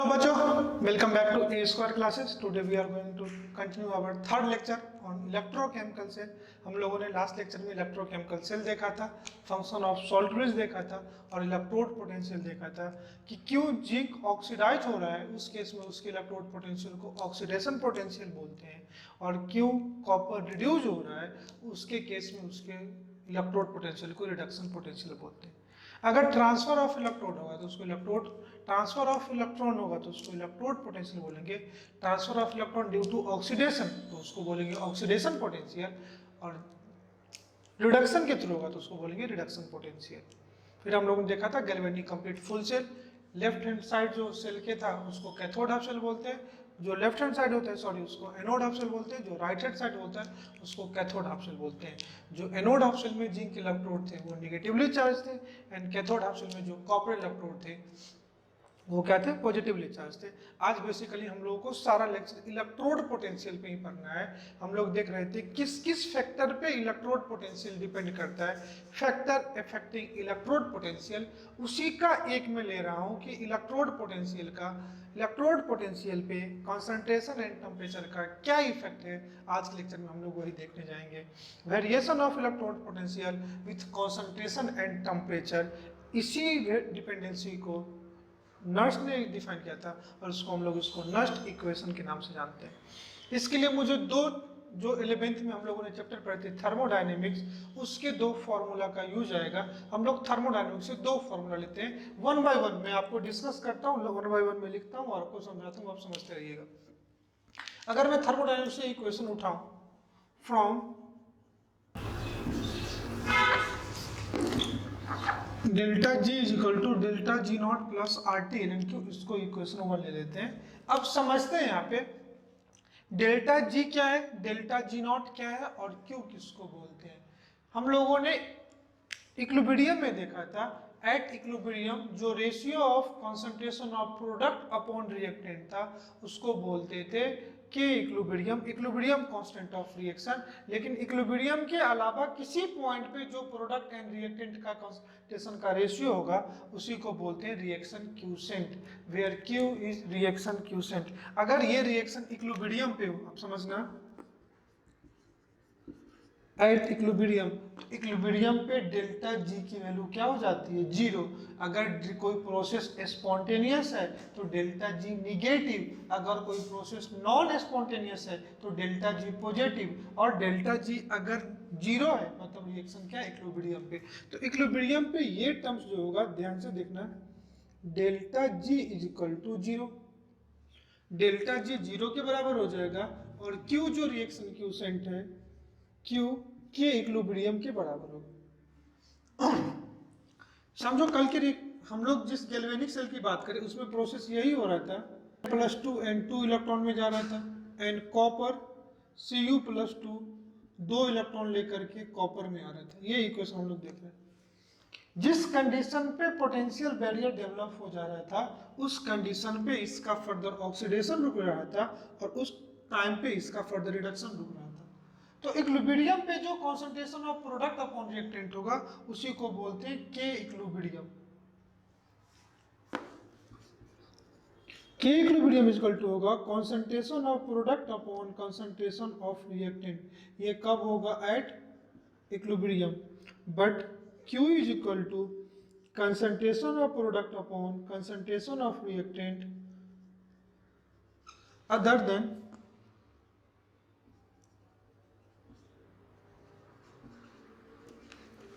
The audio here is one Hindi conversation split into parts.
बच्चों, welcome back to A square classes. Today we are going to continue our third lecture on electrochemical cell. हम लोगों ने लास्ट लेक्चर में इलेक्ट्रोकेमिकल सेल देखा था, फंक्शन ऑफ सॉल्ट ब्रिज देखा था और इलेक्ट्रोड पोटेंशियल देखा था कि क्यों जिंक ऑक्सीडाइज हो रहा है उस केस में उसके इलेक्ट्रोड पोटेंशियल को ऑक्सीडेशन पोटेंशियल बोलते हैं, और क्यों कॉपर रिड्यूज हो रहा है उसके केस में उसके इलेक्ट्रोड पोटेंशियल को रिडक्शन पोटेंशियल बोलते हैं। अगर ट्रांसफर ऑफ इलेक्ट्रोड होगा तो उसको इलेक्ट्रोड, ट्रांसफर ऑफ इलेक्ट्रॉन होगा तो उसको इलेक्ट्रोड पोटेंशियल बोलेंगे। Transfer of electron due to oxidation तो उसको बोलेंगे ऑक्सीडेशन पोटेंशियल, और रिडक्शन के थ्रू होगा तो उसको बोलेंगे रिडक्शन पोटेंशियल। फिर हम लोगों ने देखा था galvanic complete full cell. Left hand side जो सेल के था उसको कैथोड हाफ सेल बोलते हैं, जो लेफ्ट हैंड साइड होता है सॉरी उसको एनोड हाफ सेल बोलते हैं, जो राइट हैंड साइड होता है उसको कैथोड हाफ सेल बोलते हैं। जो एनोड हाफ सेल में जिंक इलेक्ट्रोड थे वो नेगेटिवली चार्ज थे, एंड कैथोड हाफ सेल में जो कॉपर इलेक्ट्रोड थे वो क्या थे, पॉजिटिवली चार्ज थे। आज बेसिकली हम लोगों को सारा लेक्चर इलेक्ट्रोड पोटेंशियल पे ही पढ़ना है। हम लोग देख रहे थे किस किस फैक्टर पे इलेक्ट्रोड पोटेंशियल डिपेंड करता है, फैक्टर अफेक्टिंग इलेक्ट्रोड पोटेंशियल। उसी का एक मैं ले रहा हूं कि इलेक्ट्रोड पोटेंशियल पे कॉन्सेंट्रेशन एंड टेम्परेचर का क्या इफेक्ट है। आज के लेक्चर में हम लोग वही देखने जाएंगे, variation of electrode potential with concentration and temperature. इसी डिपेंडेंसी को नर्स्ट ने डिफाइन किया था और उसको हम लोग उसको नर्स्ट इक्वेशन के नाम से जानते हैं। इसके लिए मुझे दो, जो 11th में हम लोगों ने चैप्टर पढ़े थे थर्मोडायनेमिक्स, उसके दो फॉर्मूला का यूज आएगा। हम लोग थर्मोडायनेमिक्स से दो फॉर्मूला लेते हैं, वन बाय वन मैं आपको डिस्कस करता हूँ, वन बाय वन में लिखता हूँ और आपको समझाता हूँ, आप समझते रहिएगा। अगर मैं थर्मोडायनेमिक्स से इक्वेशन उठाऊं from delta G is equal to delta G not plus R T N Q, इसको इक्वेशन 1 ले लेते हैं। अब समझते हैं यहाँ पे डेल्टा जी क्या है, डेल्टा जी नॉट क्या है और क्यू किसको बोलते हैं। हम लोगों ने इक्विलिब्रियम में देखा था, एट इक्विलिब्रियम जो ratio of concentration of product upon reactant था उसको बोलते थे K equilibrium, equilibrium constant of reaction. लेकिन इक्विलिब्रियम के अलावा किसी पॉइंट पे जो प्रोडक्ट एंड रिएक्टेंट का कंसंट्रेशन का रेशियो होगा उसी को बोलते हैं reaction quotient, where Q is reaction quotient. अगर ये रिएक्शन इक्विलिब्रियम पे हो, आप समझना एट इक्विलिब्रियम, इक्विलिब्रियम पे डेल्टा जी की वैल्यू क्या हो जाती है, जीरो। अगर कोई प्रोसेस स्पॉन्टेनियस है तो डेल्टा जी निगेटिव, अगर कोई प्रोसेस नॉन स्पॉन्टेनियस है तो डेल्टा जी पॉजिटिव, और डेल्टा जी अगर जीरो है मतलब रिएक्शन क्या है इक्विलिब्रियम पे। तो इक्विलिब्रियम पे ये टर्म्स जो होगा ध्यान से देखना, delta G is equal to zero, delta G zero के बराबर हो जाएगा, और क्यू जो रिएक्शन क्यूसेंट है क्यू के इक्विलिब्रियम के बराबर होगा। समझो कल के हम लोग जिस गैल्वेनिक सेल की बात करें उसमें प्रोसेस यही हो रहा था, +2 N2 इलेक्ट्रॉन में जा रहा था, एंड कॉपर Cu+2 2 इलेक्ट्रॉन लेकर के कॉपर में आ रहा था। ये इक्वेशन हम लोग देख रहे हैं। जिस कंडीशन पे पोटेंशियल बैरियर डेवलप हो जा रहा था उस कंडीशन पे इसका फर्दर ऑक्सीडेशन रुक रहा था और उस टाइम पे इसका फर्दर रिडक्शन रुक रहा था। तो इक्विलिब्रियम पे जो concentration of product upon reactant होगा उसी को बोलते हैं K equilibrium. K equilibrium equal to होगा concentration of product upon concentration of reactant. ये कब होगा, at equilibrium. But Q is equal to concentration of product upon concentration of reactant other than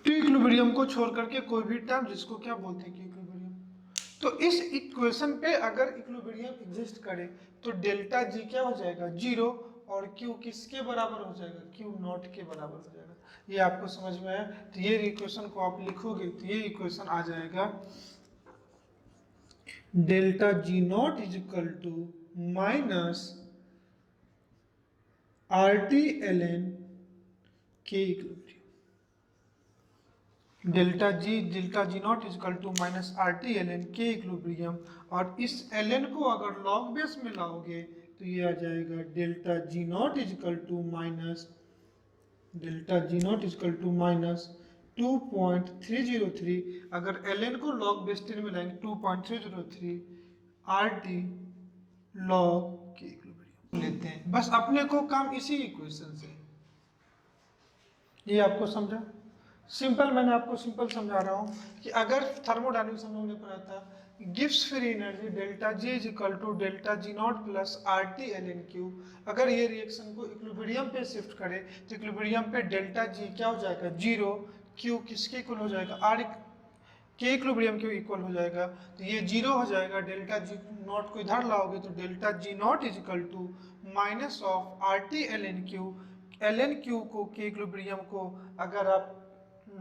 equilibrium को छोड़ करके कोई भी टर्म जिसको क्या बोलते हैं कि इक्विलिब्रियम। तो इस इक्वेशन पे अगर इक्विलिब्रियम एग्जिस्ट करे तो डेल्टा जी क्या हो जाएगा, जीरो, और क्यू किसके बराबर हो जाएगा, क्यू नॉट के बराबर हो जाएगा। ये आपको समझ में आया। तो ये इक्वेशन को आप लिखोगे तो ये इक्वेशन आ जाएगा delta G not is equal to minus R T L N K equilibrium. Delta G not is equal to minus R T L N K equilibrium, और इस एल एन को अगर लॉग बेस में लाओगे तो ये आ जाएगा delta G not is equal to minus, delta G not is equal to minus 2.303। अगर एल एन को लॉग बेस 10 में लाएंगे 2.303 R T log K equilibrium लेते हैं। बस अपने को काम इसी इक्वेशन से, ये आपको समझा सिंपल, मैंने आपको सिंपल समझा रहा हूँ कि अगर थर्मोडायनेमिक्स हम लोगों ने पढ़ा था Gibbs free energy delta G is equal to delta G not plus R T L N Q, अगर ये रिएक्शन को इक्विलिब्रियम पे शिफ्ट करें तो इक्विलिब्रियम पे डेल्टा जी क्या हो जाएगा, जीरो, क्यू किसके इक्वल हो जाएगा, आर के इक्विलिब्रियम के इक्वल हो जाएगा, तो ये जीरो हो जाएगा। डेल्टा जी नॉट को इधर लाओगे तो delta G not is equal to minus of R T L N Q को के इक्विलिब्रियम को अगर आप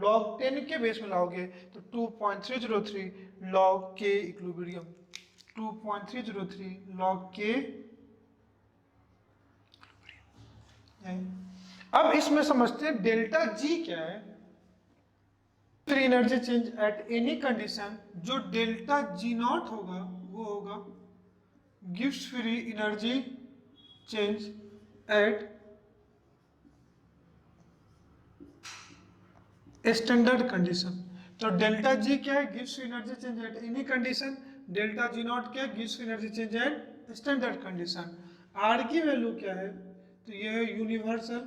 log 10 के बेस में लाओगे तो 2.303 log के इक्विलिब्रियम, 2.303 log के। अब इसमें समझते हैं डेल्टा जी क्या है। Free energy change at any condition, जो डेल्टा जी नॉट होगा वो होगा Gibbs free energy change at standard condition. तो डेल्टा जी क्या है, गिव्स energy change at any condition, delta G not क्या है, गिव्स energy change at standard condition. R की वैल्यू क्या है, तो ये है यूनिवर्सल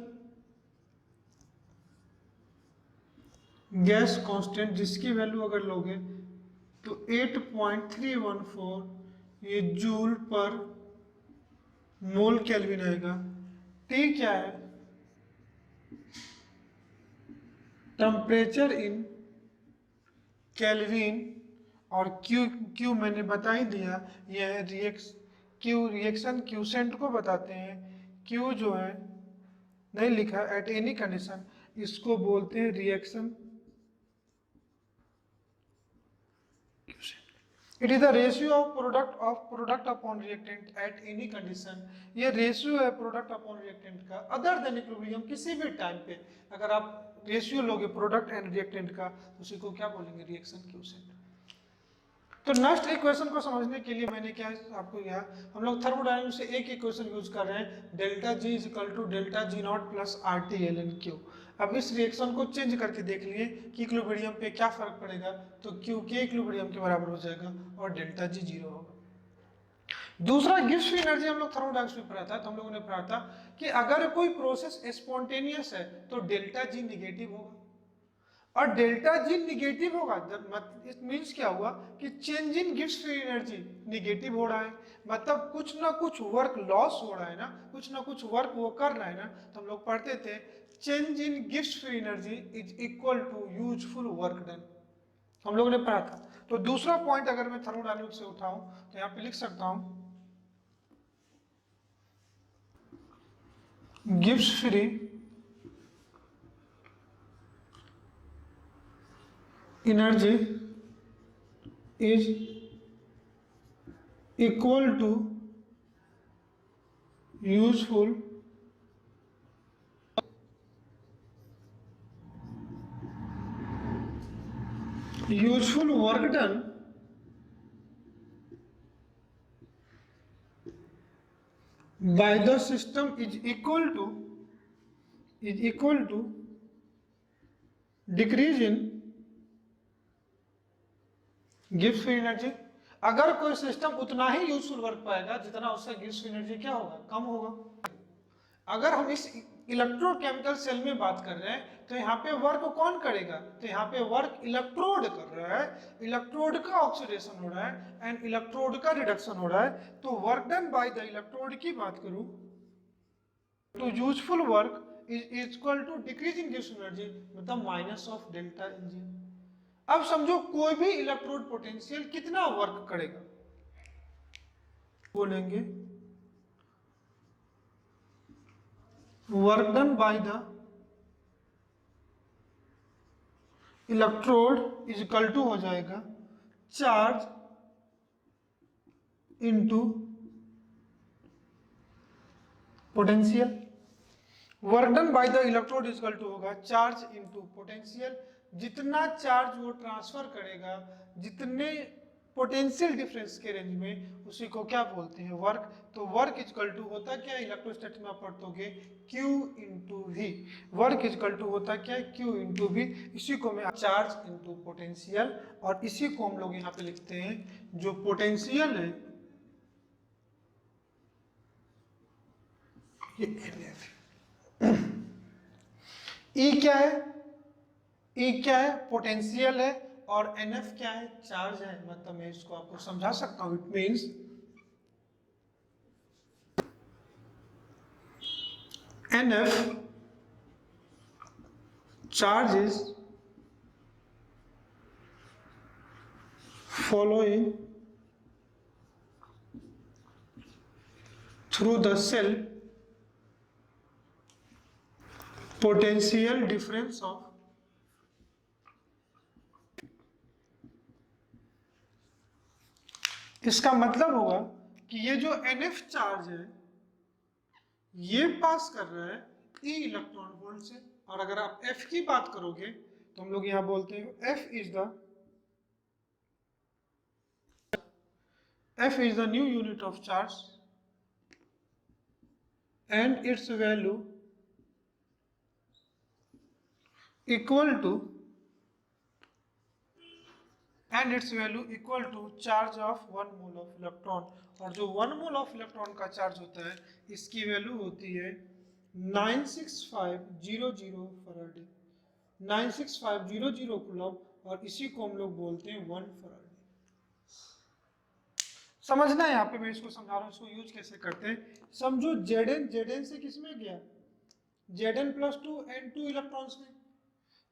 गैस कांस्टेंट, जिसकी वैल्यू अगर लोगे तो 8.314 ये जूल पर मोल केल्विन आएगा। टी क्या है, टेम्परेचर इन केल्विन, और क्यू क्यू मैंने बता ही दिया, यह है क्यू रिएक्शन क्यूसेंट को बताते हैं। क्यू जो है नहीं लिखा एट एनी कंडीशन, इसको बोलते हैं reaction quotient. It is the ratio of product upon reactant eight any condition, ये रेशियो है प्रोडक्ट अपॉन रिएक्टेंट का अदर देन इक्विलिब्रियम, किसी भी टाइम पे अगर आप रेशियो लोगे प्रोडक्ट एंड रिएक्टेंट का तो उसी को क्या बोलेंगे, रिएक्शन क्यूसेंट। तो नेक्स्ट इक्वेशन को समझने के लिए मैंने क्या आपको यहाँ हम लोग थर्मोडायनामिक्स से एक इक्वेशन यूज कर रहे हैं, delta G is equal to delta G not plus R T L N Q. अब इस रिएक्शन को चेंज करके देख लिए कि इक्विलिब्रियम पे क्या फर्क पड़ेगा, तो क्यू के इक्विलिब्रियम के बराबर हो जाएगा और डेल्टा जी जीरो होगा। दूसरा गिब्स फ्री एनर्जी हम लोग थर्मोडायनामिक्स में पढ़ा था, तो हम लोगों ने पढ़ा था कि अगर कोई प्रोसेस स्पॉन्टेनियस है तो डेल्टा जी निगेटिव होगा, और डेल्टा जी निगेटिव होगा इट मींस क्या हुआ कि change in Gibbs free energy negative हो रहा है, मतलब कुछ ना कुछ वर्क लॉस हो रहा है ना, कुछ ना कुछ वर्क वो कर रहा है ना। तो हम लोग पढ़ते थे change in Gibbs free energy is equal to useful work done, हम लोगों ने पढ़ा था। तो दूसरा पॉइंट अगर मैं थर्मोडायनामिक्स से उठाऊं तो यहाँ पे लिख सकता हूं Gibbs free energy is equal to useful work done by the system is equal to decrease in Gibbs free energy. अगर कोई सिस्टम उतना ही यूजफुल वर्क पाएगा जितना उसका गिब्स फ्री एनर्जी क्या होगा, कम होगा। अगर हम इस इलेक्ट्रोकेमिकल सेल में बात कर रहे हैं तो यहाँ पे वर्क कौन करेगा, तो यहाँ पे वर्क इलेक्ट्रोड कर रहा है, इलेक्ट्रोड का ऑक्सीडेशन हो रहा है एंड इलेक्ट्रोड का रिडक्शन हो रहा है। तो work done by the electrode की बात करूं तो useful work is equal to decrease in Gibbs energy, मतलब माइनस ऑफ डेल्टा एनजी। अब समझो कोई भी इलेक्ट्रोड पोटेंशियल कितना वर्क करेगा, बोलेंगे work done by the electrode is equal to हो जाएगा charge into potential. Work done by the electrode is equal to होगा चार्ज इनटू पोटेंशियल, जितना चार्ज वो ट्रांसफर करेगा जितने पोटेंशियल डिफरेंस के रेंज में, उसी को क्या बोलते हैं, वर्क। तो वर्क इज इक्वल टू होता क्या है, इलेक्ट्रोस्टैटिक्स में आप पढ़ोगे Q into V, work is equal to होता क्या है Q इंटू वी। इसी को मैं चार्ज इंटू पोटेंशियल, और इसी को हम लोग यहाँ पे लिखते हैं जो पोटेंशियल है ये NF। E क्या है? E क्या है? पोटेंशियल है। और NF क्या है? चार्ज है। मतलब मैं इसको आपको समझा सकता हूं। It means NF charge is following through the cell potential difference of इसका मतलब होगा कि ये जो NF चार्ज है ये पास कर रहा है E इलेक्ट्रॉन वोल्ट से। और अगर आप F की बात करोगे तो हम लोग यहां बोलते हैं F is the new unit of charge and its value equal to charge of 1 mole of electron। और जो 1 mole of electron का चार्ज होता है इसकी वैल्यू होती है 96500 फराडे, 96500 कूलम। और इसी को हम लोग बोलते हैं 1 फराडे। समझना है यहाँ पे, मैं इसको समझा रहा हूँ इसको यूज कैसे करते हैं। समझो Zn से किस में गया? Zn+2 N2 इलेक्ट्रॉन्स में।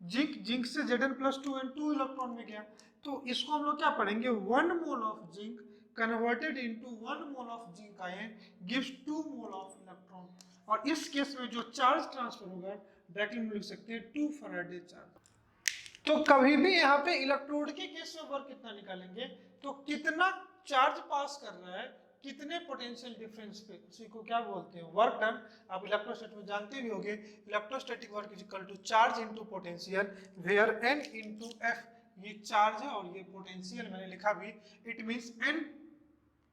जिंक से Zn+2 N2 इलेक्ट्रॉन में गया। तो इसको हम लोग क्या पढ़ेंगे? 1 mole of zinc converted into 1 mole of zinc ion gives 2 mole of electron. और इस केस में जो चार्ज ट्रांसफर होगा डायरेक्टली हम लिख सकते हैं 2 फराडे चार्ज। तो कभी भी यहाँ पे इलेक्ट्रोड के केस में वर्क कितना निकालेंगे? तो कितना चार्ज पास कर रहा है, कितने पोटेंशियल डिफरेंस पे, उसी को क्या बोलते हैं? Work done. आप इलेक्ट्रोस्टैटिक में जानते भी होंगे, electrostatic work is equal to charge into potential, where n into f ये चार्ज है और ये पोटेंशियल मैंने लिखा भी। It means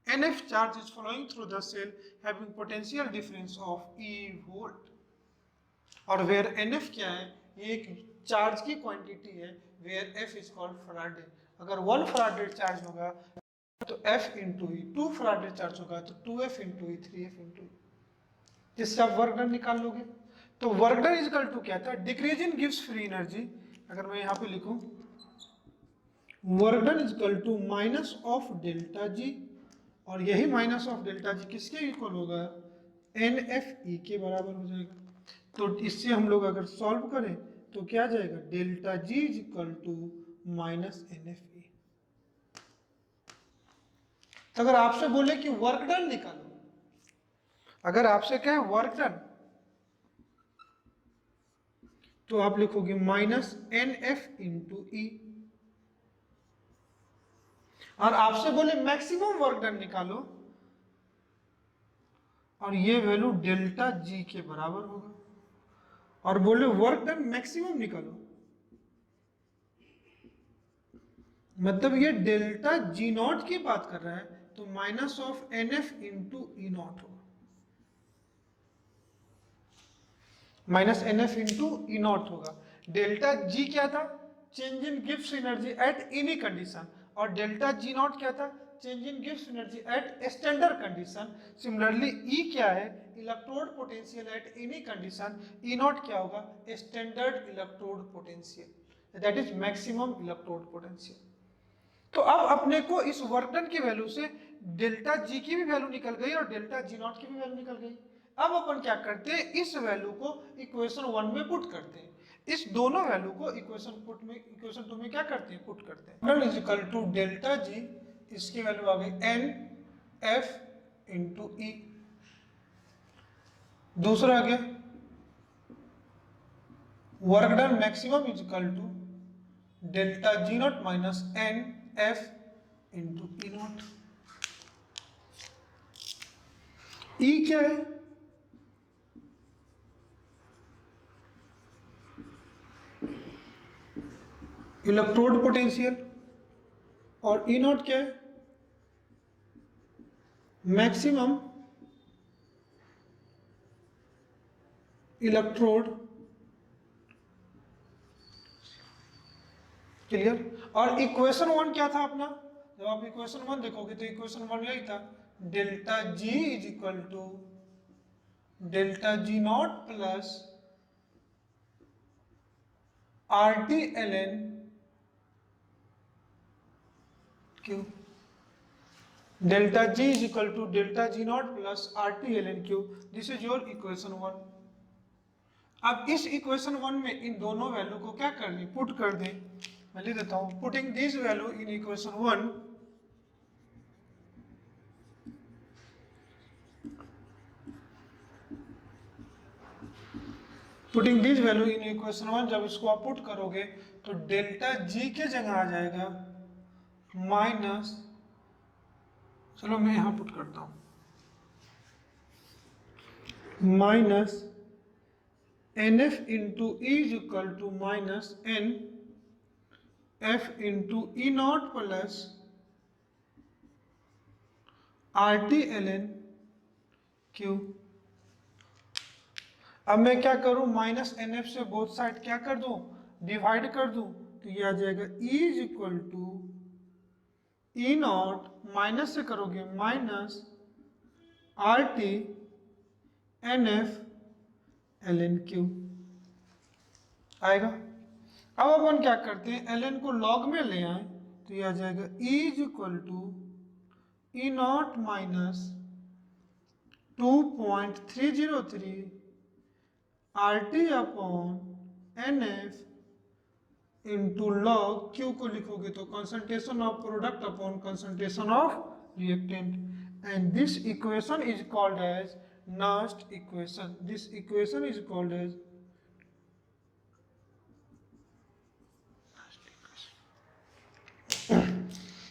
NF charge is flowing through the cell having potential difference of E volt. और वेयर NF क्या है? ये एक चार्ज की क्वांटिटी है, where F is called faraday. अगर 1 फराडे चार्ज होगा तो F into E, 2 faraday charge होगा तो 2F इंटू ई, 3F इंटू ई, जिससे आप वर्क डन निकाल लोगे। तो work done is equal to क्या था? डिक्रीज इन गिव्स फ्री एनर्जी। अगर मैं यहाँ पे लिखूं work done is equal to minus of delta G, और यही माइनस ऑफ डेल्टा जी किसके इक्वल होगा? NFE के बराबर हो जाएगा। तो इससे हम लोग अगर सॉल्व करें तो क्या आ जाएगा? Delta G is equal to minus NFE। तो अगर आपसे बोले कि वर्क डन निकालो, अगर आपसे कहे वर्क डन, तो आप लिखोगे माइनस NF इंटू ई। और आपसे बोले मैक्सिमम वर्क डन निकालो, और ये वैल्यू डेल्टा जी के बराबर होगा। और बोले वर्क डन मैक्सिमम निकालो, मतलब ये डेल्टा जी नॉट की बात कर रहा है, तो minus of NF into E naught होगा। Minus NF into E naught होगा। डेल्टा जी क्या था? चेंज इन गिव्स एनर्जी एट एनी कंडीशन। और डेल्टा जी नॉट क्या था? चेंज इन गिव्स energy at standard condition. Similarly E क्या है? Electrode potential at any condition. E naught क्या होगा? Standard electrode potential, that is maximum electrode potential. तो अब अपने को इस वर्क डन की वैल्यू से डेल्टा जी की भी वैल्यू निकल गई और डेल्टा जी नॉट की भी वैल्यू निकल गई। अब अपन क्या करते हैं? इस वैल्यू को इक्वेशन 1 में पुट करते हैं। इस दोनों वैल्यू को इक्वेशन 2 में क्या करते हैं? पुट करते हैं। Is equal to delta G, इसकी वैल्यू आ गई NF इंटू ई। दूसरा आ गया work done maximum is equal to delta G naught minus NF into E naught. E क्या है? Electrode potential. और ई नॉट क्या है? Maximum electrode. क्लियर? और इक्वेशन 1 क्या था अपना? जब आप इक्वेशन 1 देखोगे तो इक्वेशन 1 यही था, delta G is equal to delta G not plus R T L N Q. Delta G is equal to delta G not plus R T L N Q. This is your equation 1। अब इस इक्वेशन 1 में इन दोनों वैल्यू को क्या कर दें, पुट कर दें। मैं लिख देता हूं, putting this value in equation 1, putting this value in equation 1, जब इसको आप पुट करोगे तो डेल्टा जी के जगह आ जाएगा माइनस, चलो मैं यहां पुट करता हूं, minus N F into E is equal to minus N F into E naught plus R T L N Q. अब मैं क्या करूं, माइनस एन एफ से बोथ साइड क्या कर दूं, डिवाइड कर दूं, तो ये आ जाएगा E is equal to E naught, minus से करोगे minus R T N F l N Q आएगा। अब अपन क्या करते हैं, एल एन को लॉग में ले आए तो ये आ जाएगा E is equal to E naught minus 2.303 R T upon N F into log Q को लिखोगे तो concentration of product upon concentration of reactant, and this equation is called as Nernst equation. This equation is called as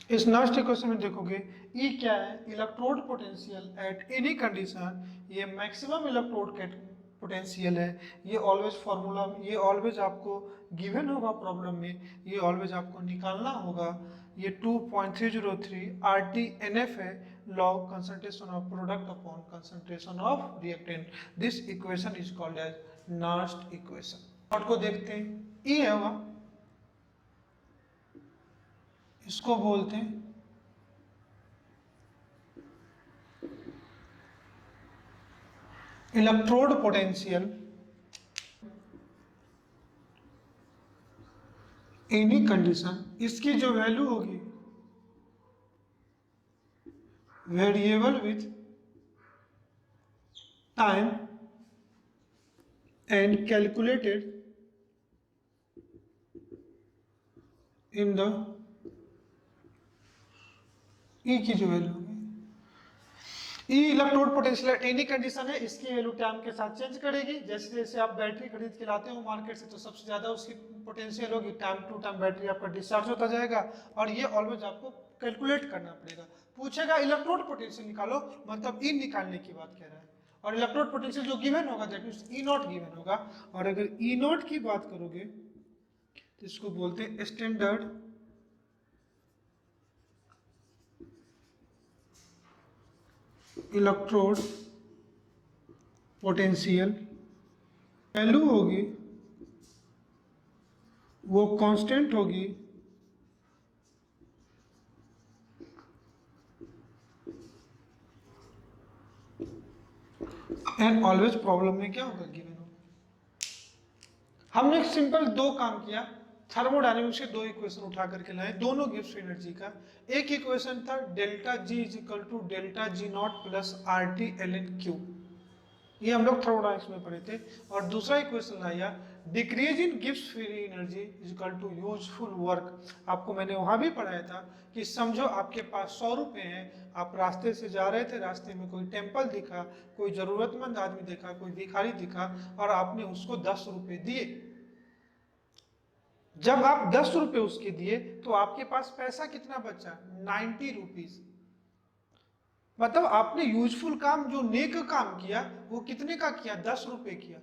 इस नस्ट इक्वेशन में देखोगे ई क्या है, electrode potential at any condition, ये मैक्सिमम इलेक्ट्रोड पोटेंशियल है। ये ऑलवेज फॉर्मूला, ये ऑलवेज आपको गिवन होगा प्रॉब्लम में, ये ऑलवेज आपको निकालना होगा। ये 2.303 आर टी एन एफ है, log concentration of product upon concentration of reactant. This equation is called as Nernst equation. और को देखते हैं, ई है वह, इसको बोलते हैं इलेक्ट्रोड पोटेंशियल एनी कंडीशन। इसकी जो वैल्यू होगी variable with time and calculated in the E की जो वैल्यू होगी, E electrode potential any condition है, इसकी वैल्यू टाइम के साथ चेंज करेगी। जैसे जैसे आप बैटरी खरीद के लाते हो मार्केट से तो सबसे ज्यादा उसकी पोटेंशियल होगी, टाइम टू टाइम बैटरी आपका डिस्चार्ज होता जाएगा, और ये ऑलवेज आपको कैलकुलेट करना पड़ेगा। पूछेगा इलेक्ट्रोड पोटेंशियल निकालो, मतलब ई निकालने की बात कह रहा है, और इलेक्ट्रोड पोटेंशियल जो गिवन होगा that means E not given होगा। और अगर ई नॉट की बात करोगे तो इसको बोलते हैं स्टैंडर्ड इलेक्ट्रोड पोटेंशियल। वैल्यू होगी वो कांस्टेंट होगी एंड ऑलवेज प्रॉब्लम में क्या होगा, गिवन होगा। हमने सिंपल दो काम किया, थर्मोडायनेमिक्स से दो इक्वेशन उठा करके लाए, दोनों गिव्स एनर्जी का। एक इक्वेशन था delta G is equal to delta G not plus R T L N Q, ये हम लोग थर्मोडायनेमिक्स में पढ़े थे। और दूसरा इक्वेशन लाया डिक्रीज इन गिव्स free energy is equal to useful work. आपको मैंने वहां भी पढ़ाया था कि समझो आपके पास 100 रुपए हैं, आप रास्ते से जा रहे थे, रास्ते में कोई टेम्पल दिखा, कोई जरूरतमंद आदमी दिखा, कोई भिखारी दिखा, और आपने उसको 10 रुपए दिए। जब आप 10 रुपए उसके दिए तो आपके पास पैसा कितना बचा, 90 रुपीज। मतलब आपने यूजफुल काम, जो नेक काम किया, वो कितने का किया, 10 रुपए किया।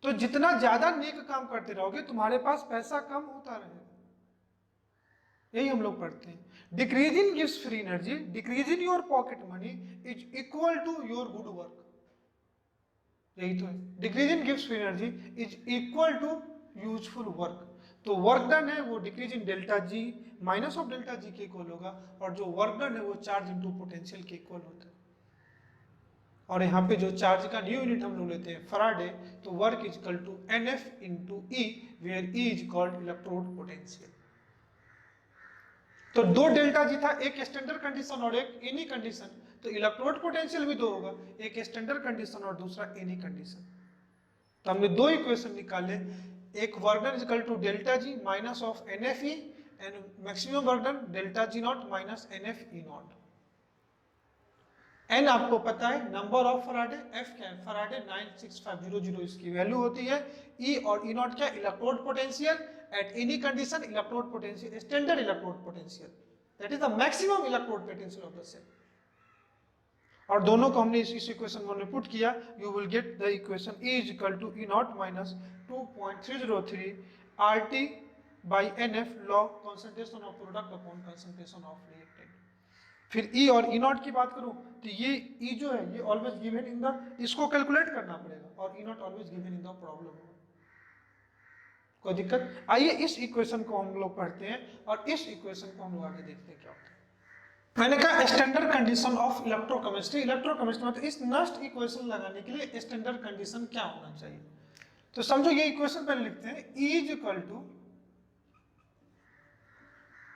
तो जितना ज्यादा नेक काम करते रहोगे तुम्हारे पास पैसा कम होता रहेगा। यही हम लोग पढ़ते हैं। डिक्रीज इन गिव्स free energy, decrease in your pocket money is equal to your good work. यही तो है, डिक्रीज इन गिव्स free energy is equal to useful work. तो वर्क डन है वो decrease in delta G minus of delta G के इक्वल होगा, और जो वर्क डन है वो चार्ज इनटू पोटेंशियल के इक्वल होता है। और यहाँ पे जो चार्ज का न्यू यूनिट हम लोग लेते हैं फराडे, तो work is equal to NF into E, where E is called electrode potential. तो दो डेल्टा जी था, एक स्टैंडर्ड कंडीशन और एक एनी कंडीशन, तो इलेक्ट्रोड पोटेंशियल भी दो होगा, एक स्टैंडर्ड कंडीशन और दूसरा एनी कंडीशन। तो हमने दो इक्वेशन निकाले, एक work done is equal to delta G minus of NF E and maximum work done delta G naught minus NF E naught. N आपको पता है नंबर ऑफ फराडे, एफ क्या है फराडे 96500 इसकी वैल्यू होती है, ई और ई नॉट क्या electrode potential at any condition, electrode potential standard electrode potential, that is the maximum electrode potential of the cell. और दोनों को हमने इस इक्वेशन में पुट किया, you will get the equation E is equal to E naught minus 2.303 RT by NF log concentration of product upon concentration of reactant। फिर ई और ई नॉट की बात करूं तो ये ई जो है ये ऑलवेज गिवन इन द, इसको कैलकुलेट करना पड़ेगा, और E naught always given in the problem. कोई दिक्कत? आइए इस इक्वेशन को हम लोग पढ़ते हैं और इस इक्वेशन को हम लोग आगे देखते हैं क्या होता है। मैंने कहा standard condition of electrochemistry, electrochemistry मतलब इस नस्ट इक्वेशन लगाने के लिए स्टैंडर्ड कंडीशन क्या होना चाहिए। तो समझो ये इक्वेशन पहले लिखते हैं, E is equal to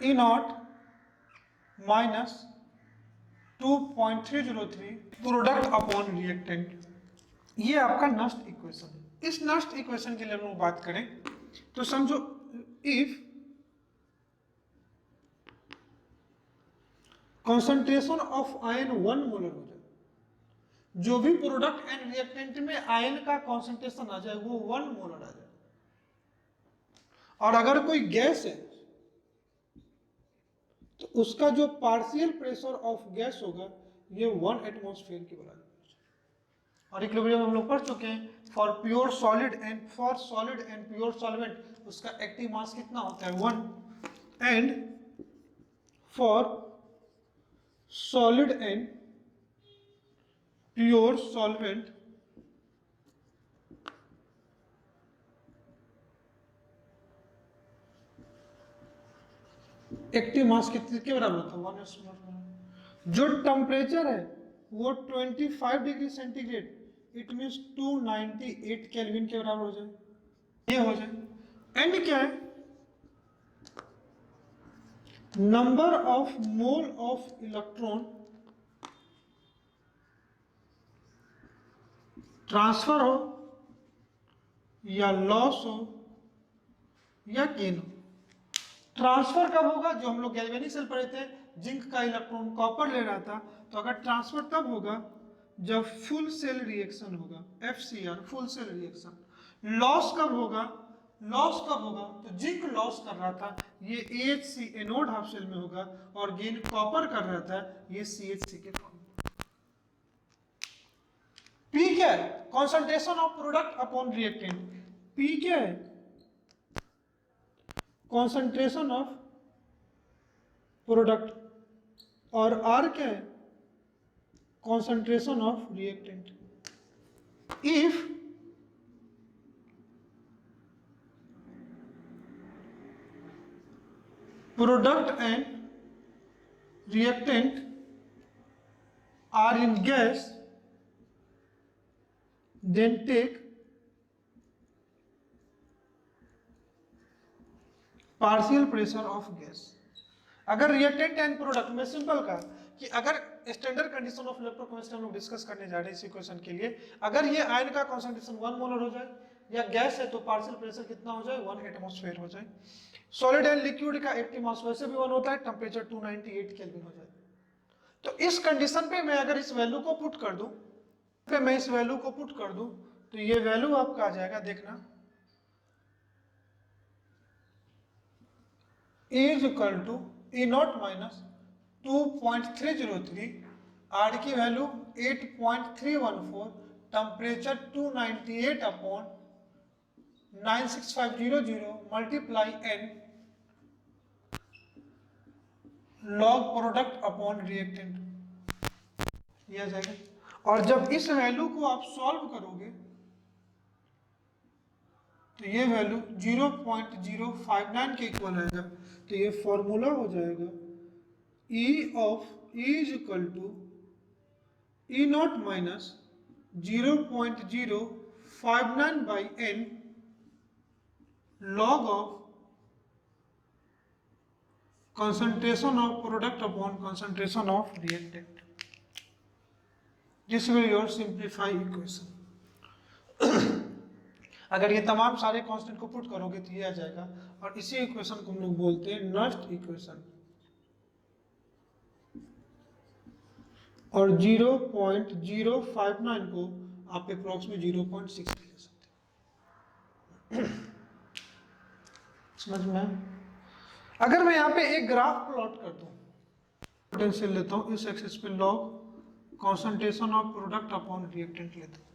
E naught minus 2.303 product upon reactant, ये आपका नस्ट इक्वेशन है। इस नस्ट इक्वेशन के लिए हम बात करें तो समझो if concentration of ion 1 molar हो जाए, जो भी प्रोडक्ट एंड रिएक्टेंट में आयन का कॉन्सेंट्रेशन आ जाए वो 1 मोलर आ जाए, और अगर कोई गैस है तो उसका जो पार्शियल प्रेशर ऑफ गैस होगा ये 1 एटमॉस्फेयर के बराबर। और इक्विलिब्रियम हम लोग पढ़ चुके हैं, for pure solid and for solid and pure solvent उसका एक्टिव मास कितना होता है 1, and for solid and pure solvent active mass कितने के बराबर होता है 1। जो टेम्परेचर है वो 25 degree centigrade, it means 298 kelvin के बराबर हो जाए, ये हो जाए। एंड क्या है number of mole of electron transfer हो या लॉस हो या गेन हो। ट्रांसफर कब होगा, जो हम लोग गैल्वेनिक सेल पढ़े थे, जिंक का इलेक्ट्रॉन कॉपर ले रहा था, तो अगर ट्रांसफर तब होगा जब फुल सेल रिएक्शन होगा, FCR full cell reaction. Loss कब होगा, लॉस कब होगा तो जिंक लॉस कर रहा था, ये AHC एनोड हाफ सेल में होगा, और गेन कॉपर कर रहा था, ये CHC के फॉर्म में। P क्या है, concentration of product upon reactant. P क्या है, कॉन्सेंट्रेशन ऑफ प्रोडक्ट, और R क्या है, concentration of reactant। If product and reactant are in gas, then take partial pressure of gas। अगर रिएक्टेंट एंड प्रोडक्ट में सिंपल का कि अगर स्टैंडर्ड कंडीशन ऑफ इलेक्ट्रोकेमिस्ट्री हम लोग डिस्कस करने जा रहे हैं इस इक्वेशन के लिए, अगर ये आयन का कॉन्सेंट्रेशन 1 मोलर हो जाए या गैस है तो पार्शियल प्रेशर कितना हो जाए 1 एटमॉस्फेयर हो जाए। सॉलिड एंड लिक्विड का एक्टिव मास वैसे भी 1 होता है, टेम्परेचर 298 केल्विन हो जाए। तो इस कंडीशन पे मैं अगर इस वैल्यू को पुट कर दूं, तो ये वैल्यू आपका आ जाएगा, देखना is equal to E naught minus 2.303, R की value 8.314, temperature 298 upon 96500 multiply n log product upon reactant, ये आ जाएगा। और जब इस वैल्यू को आप सॉल्व करोगे तो ये वैल्यू 0.059 के इक्वल आएगा। तो ये फॉर्मूला हो जाएगा E of E is equal to E naught minus 0.059 by n log of concentration of product upon concentration of reactant. This will your simplify equation. अगर ये तमाम सारे कांस्टेंट को पुट करोगे तो ये आ जाएगा, और इसी इक्वेशन को हम लोग बोलते हैं नस्ट इक्वेशन, और 0.059 को आप अप्रोक्स में 0.6 ले सकते हो। समझ में? अगर मैं यहाँ पे एक ग्राफ प्लॉट कर दूं, पोटेंशियल लेता हूँ, इस एक्सिस पे log concentration of product upon reactant लेता हूँ,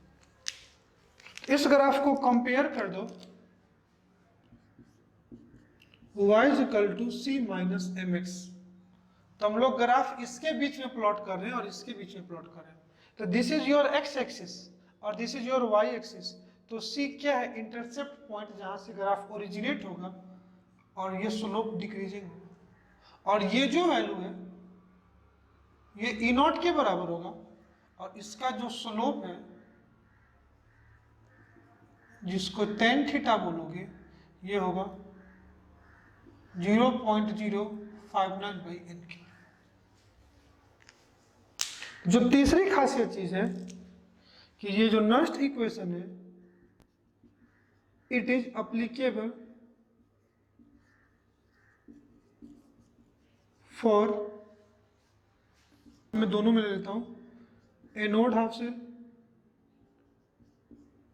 इस ग्राफ को कंपेयर कर दो, y equal to C minus M X. तो हम लोग ग्राफ इसके बीच में प्लॉट कर रहे हैं और इसके बीच में प्लॉट कर रहे हैं। तो this is your X axis और this is your Y axis. तो सी क्या है? इंटरसेप्ट पॉइंट जहां से ग्राफ ओरिजिनेट होगा, और ये स्लोप डिक्रीजिंग होगा, और ये जो वैल्यू है ये ई नॉट के बराबर होगा, और इसका जो स्लोप है जिसको tan थीटा बोलोगे ये होगा 0.059 बाई एन की। जो तीसरी खासियत चीज है कि ये जो नस्ट इक्वेशन है इट इज अप्लीकेबल फॉर, मैं दोनों में ले लेता हूं, anode half cell,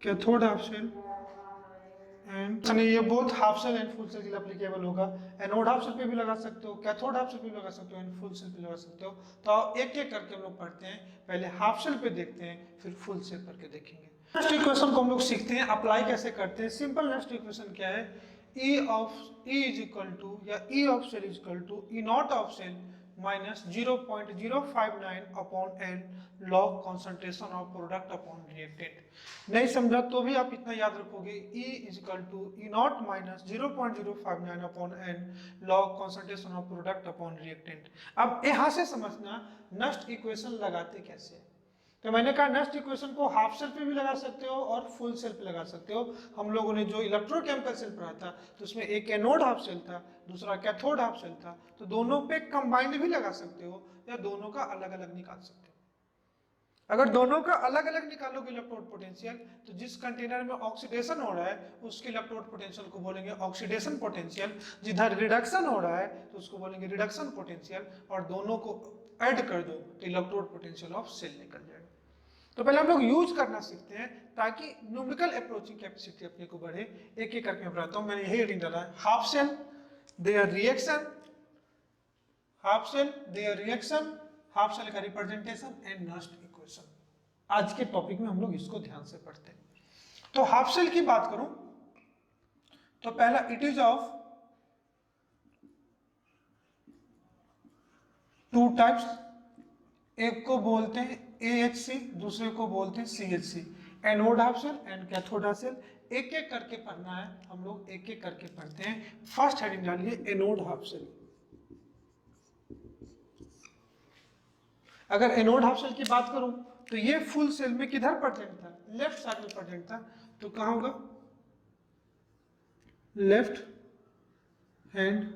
cathode half cell and ये both half cell and full cell के लिए एप्लीकेबल होगा। एनोड हाफ सेल पे भी लगा सकते हो, कैथोड हाफ सेल पे भी लगा सकते हो, एंड फुल सेल पे लगा सकते हो। तो एक एक करके हम लोग पढ़ते हैं, पहले हाफ सेल पे देखते हैं, फिर फुल सेल करके देखेंगे। नेक्स्ट इक्वेशन को हम लोग सीखते हैं, अप्लाई कैसे करते हैं। सिंपल नेक्स्ट इक्वेशन क्या है? ई इज इक्वल टू, या E of cell is equal to E naught of cell minus 0.059 upon N log concentration of product upon reactant. नहीं समझा तो भी आप इतना याद रखोगे, E is equal to E naught minus 0.059 upon N log concentration of product upon reactant. अब यहाँ से समझना नस्ट इक्वेशन लगाते कैसे। तो मैंने कहा नस्ट इक्वेशन को हाफ सेल पे भी लगा सकते हो और फुल सेल पे लगा सकते हो। हम लोगों ने जो इलेक्ट्रोकेमिकल सेल पढ़ा था तो उसमें एक एनोड हाफ सेल था, दूसरा कैथोड हाफ सेल था, तो दोनों पे कंबाइंड भी लगा सकते हो या दोनों का अलग अलग निकाल सकते हो। अगर दोनों का अलग अलग निकालोगे इलेक्ट्रोड पोटेंशियल, तो जिस कंटेनर में ऑक्सीडेशन हो रहा है उसके इलेक्ट्रोड पोटेंशियल को बोलेंगे ऑक्सीडेशन पोटेंशियल, जिधर रिडक्शन हो रहा है तो उसको बोलेंगे रिडक्शन पोटेंशियल, और दोनों को ऐड कर दो तो इलेक्ट्रोड पोटेंशियल ऑफ सेल निकल जाएगा। तो पहले हम लोग यूज करना सीखते हैं ताकि न्यूमेरिकल अप्रोचिंग कैपेसिटी अपने को बढ़े। एक एक करके मैं बताता हूं। मैंने यही हेडिंग डाला है, half cell their reaction, half cell their reaction, half cell का रिप्रेजेंटेशन एंड नस्ट इक्वेशन। आज के टॉपिक में हम लोग इसको ध्यान से पढ़ते हैं। तो हाफ सेल की बात करूं तो पहला it is of two types, एक को बोलते हैं AHC, दूसरे को बोलते हैं CHC, anode half cell and cathode half cell. एक एक करके पढ़ना है, हम लोग एक एक करके पढ़ते हैं। फर्स्ट हेडिंग डालिए एनोड हाफ सेल। अगर एनोड हाफ सेल की बात करूं तो ये फुल सेल में किधर प्रेजेंट था? लेफ्ट साइड में प्रेजेंट था। तो कहां होगा? Left hand.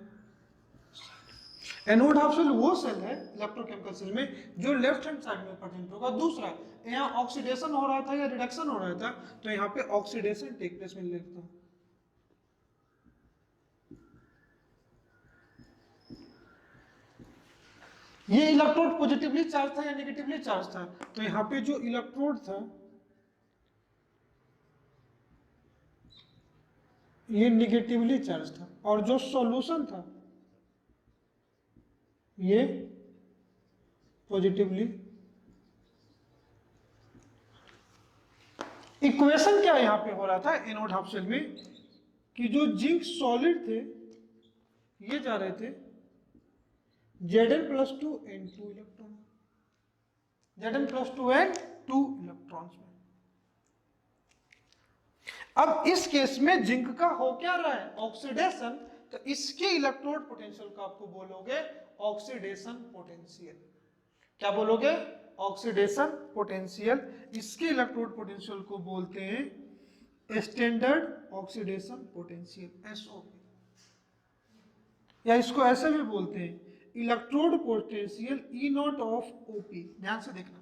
Anode half cell वो सेल है इलेक्ट्रोकेमिकल सेल में जो लेफ्ट हैंड साइड में प्रेजेंट होगा। दूसरा, यहाँ ऑक्सीडेशन हो रहा था या रिडक्शन हो रहा था, तो यहाँ पे ऑक्सीडेशन टेक प्लेस में लिखता हूं। ये इलेक्ट्रोड पॉजिटिवली चार्ज था या नेगेटिवली चार्ज था? तो यहाँ पे जो इलेक्ट्रोड था ये नेगेटिवली चार्ज था, और जो सॉल्यूशन था ये पॉजिटिवली। इक्वेशन क्या यहां पे हो रहा था एनोड हाफ सेल में कि जो जिंक सॉलिड थे ये जा रहे थे Zn+2 and 2 electron, Zn+2 and 2 electrons में। अब इस केस में जिंक का हो क्या रहा है? ऑक्सीडेशन। तो इसके इलेक्ट्रोड पोटेंशियल को आपको बोलोगे ऑक्सीडेशन पोटेंशियल। क्या बोलोगे? ऑक्सीडेशन पोटेंशियल, इसके इलेक्ट्रोड पोटेंशियल को बोलते हैं स्टैंडर्ड ऑक्सीडेशन पोटेंशियल एसओपी, या इसको ऐसे भी बोलते हैं electrode potential E naught of OP. ध्यान से देखना,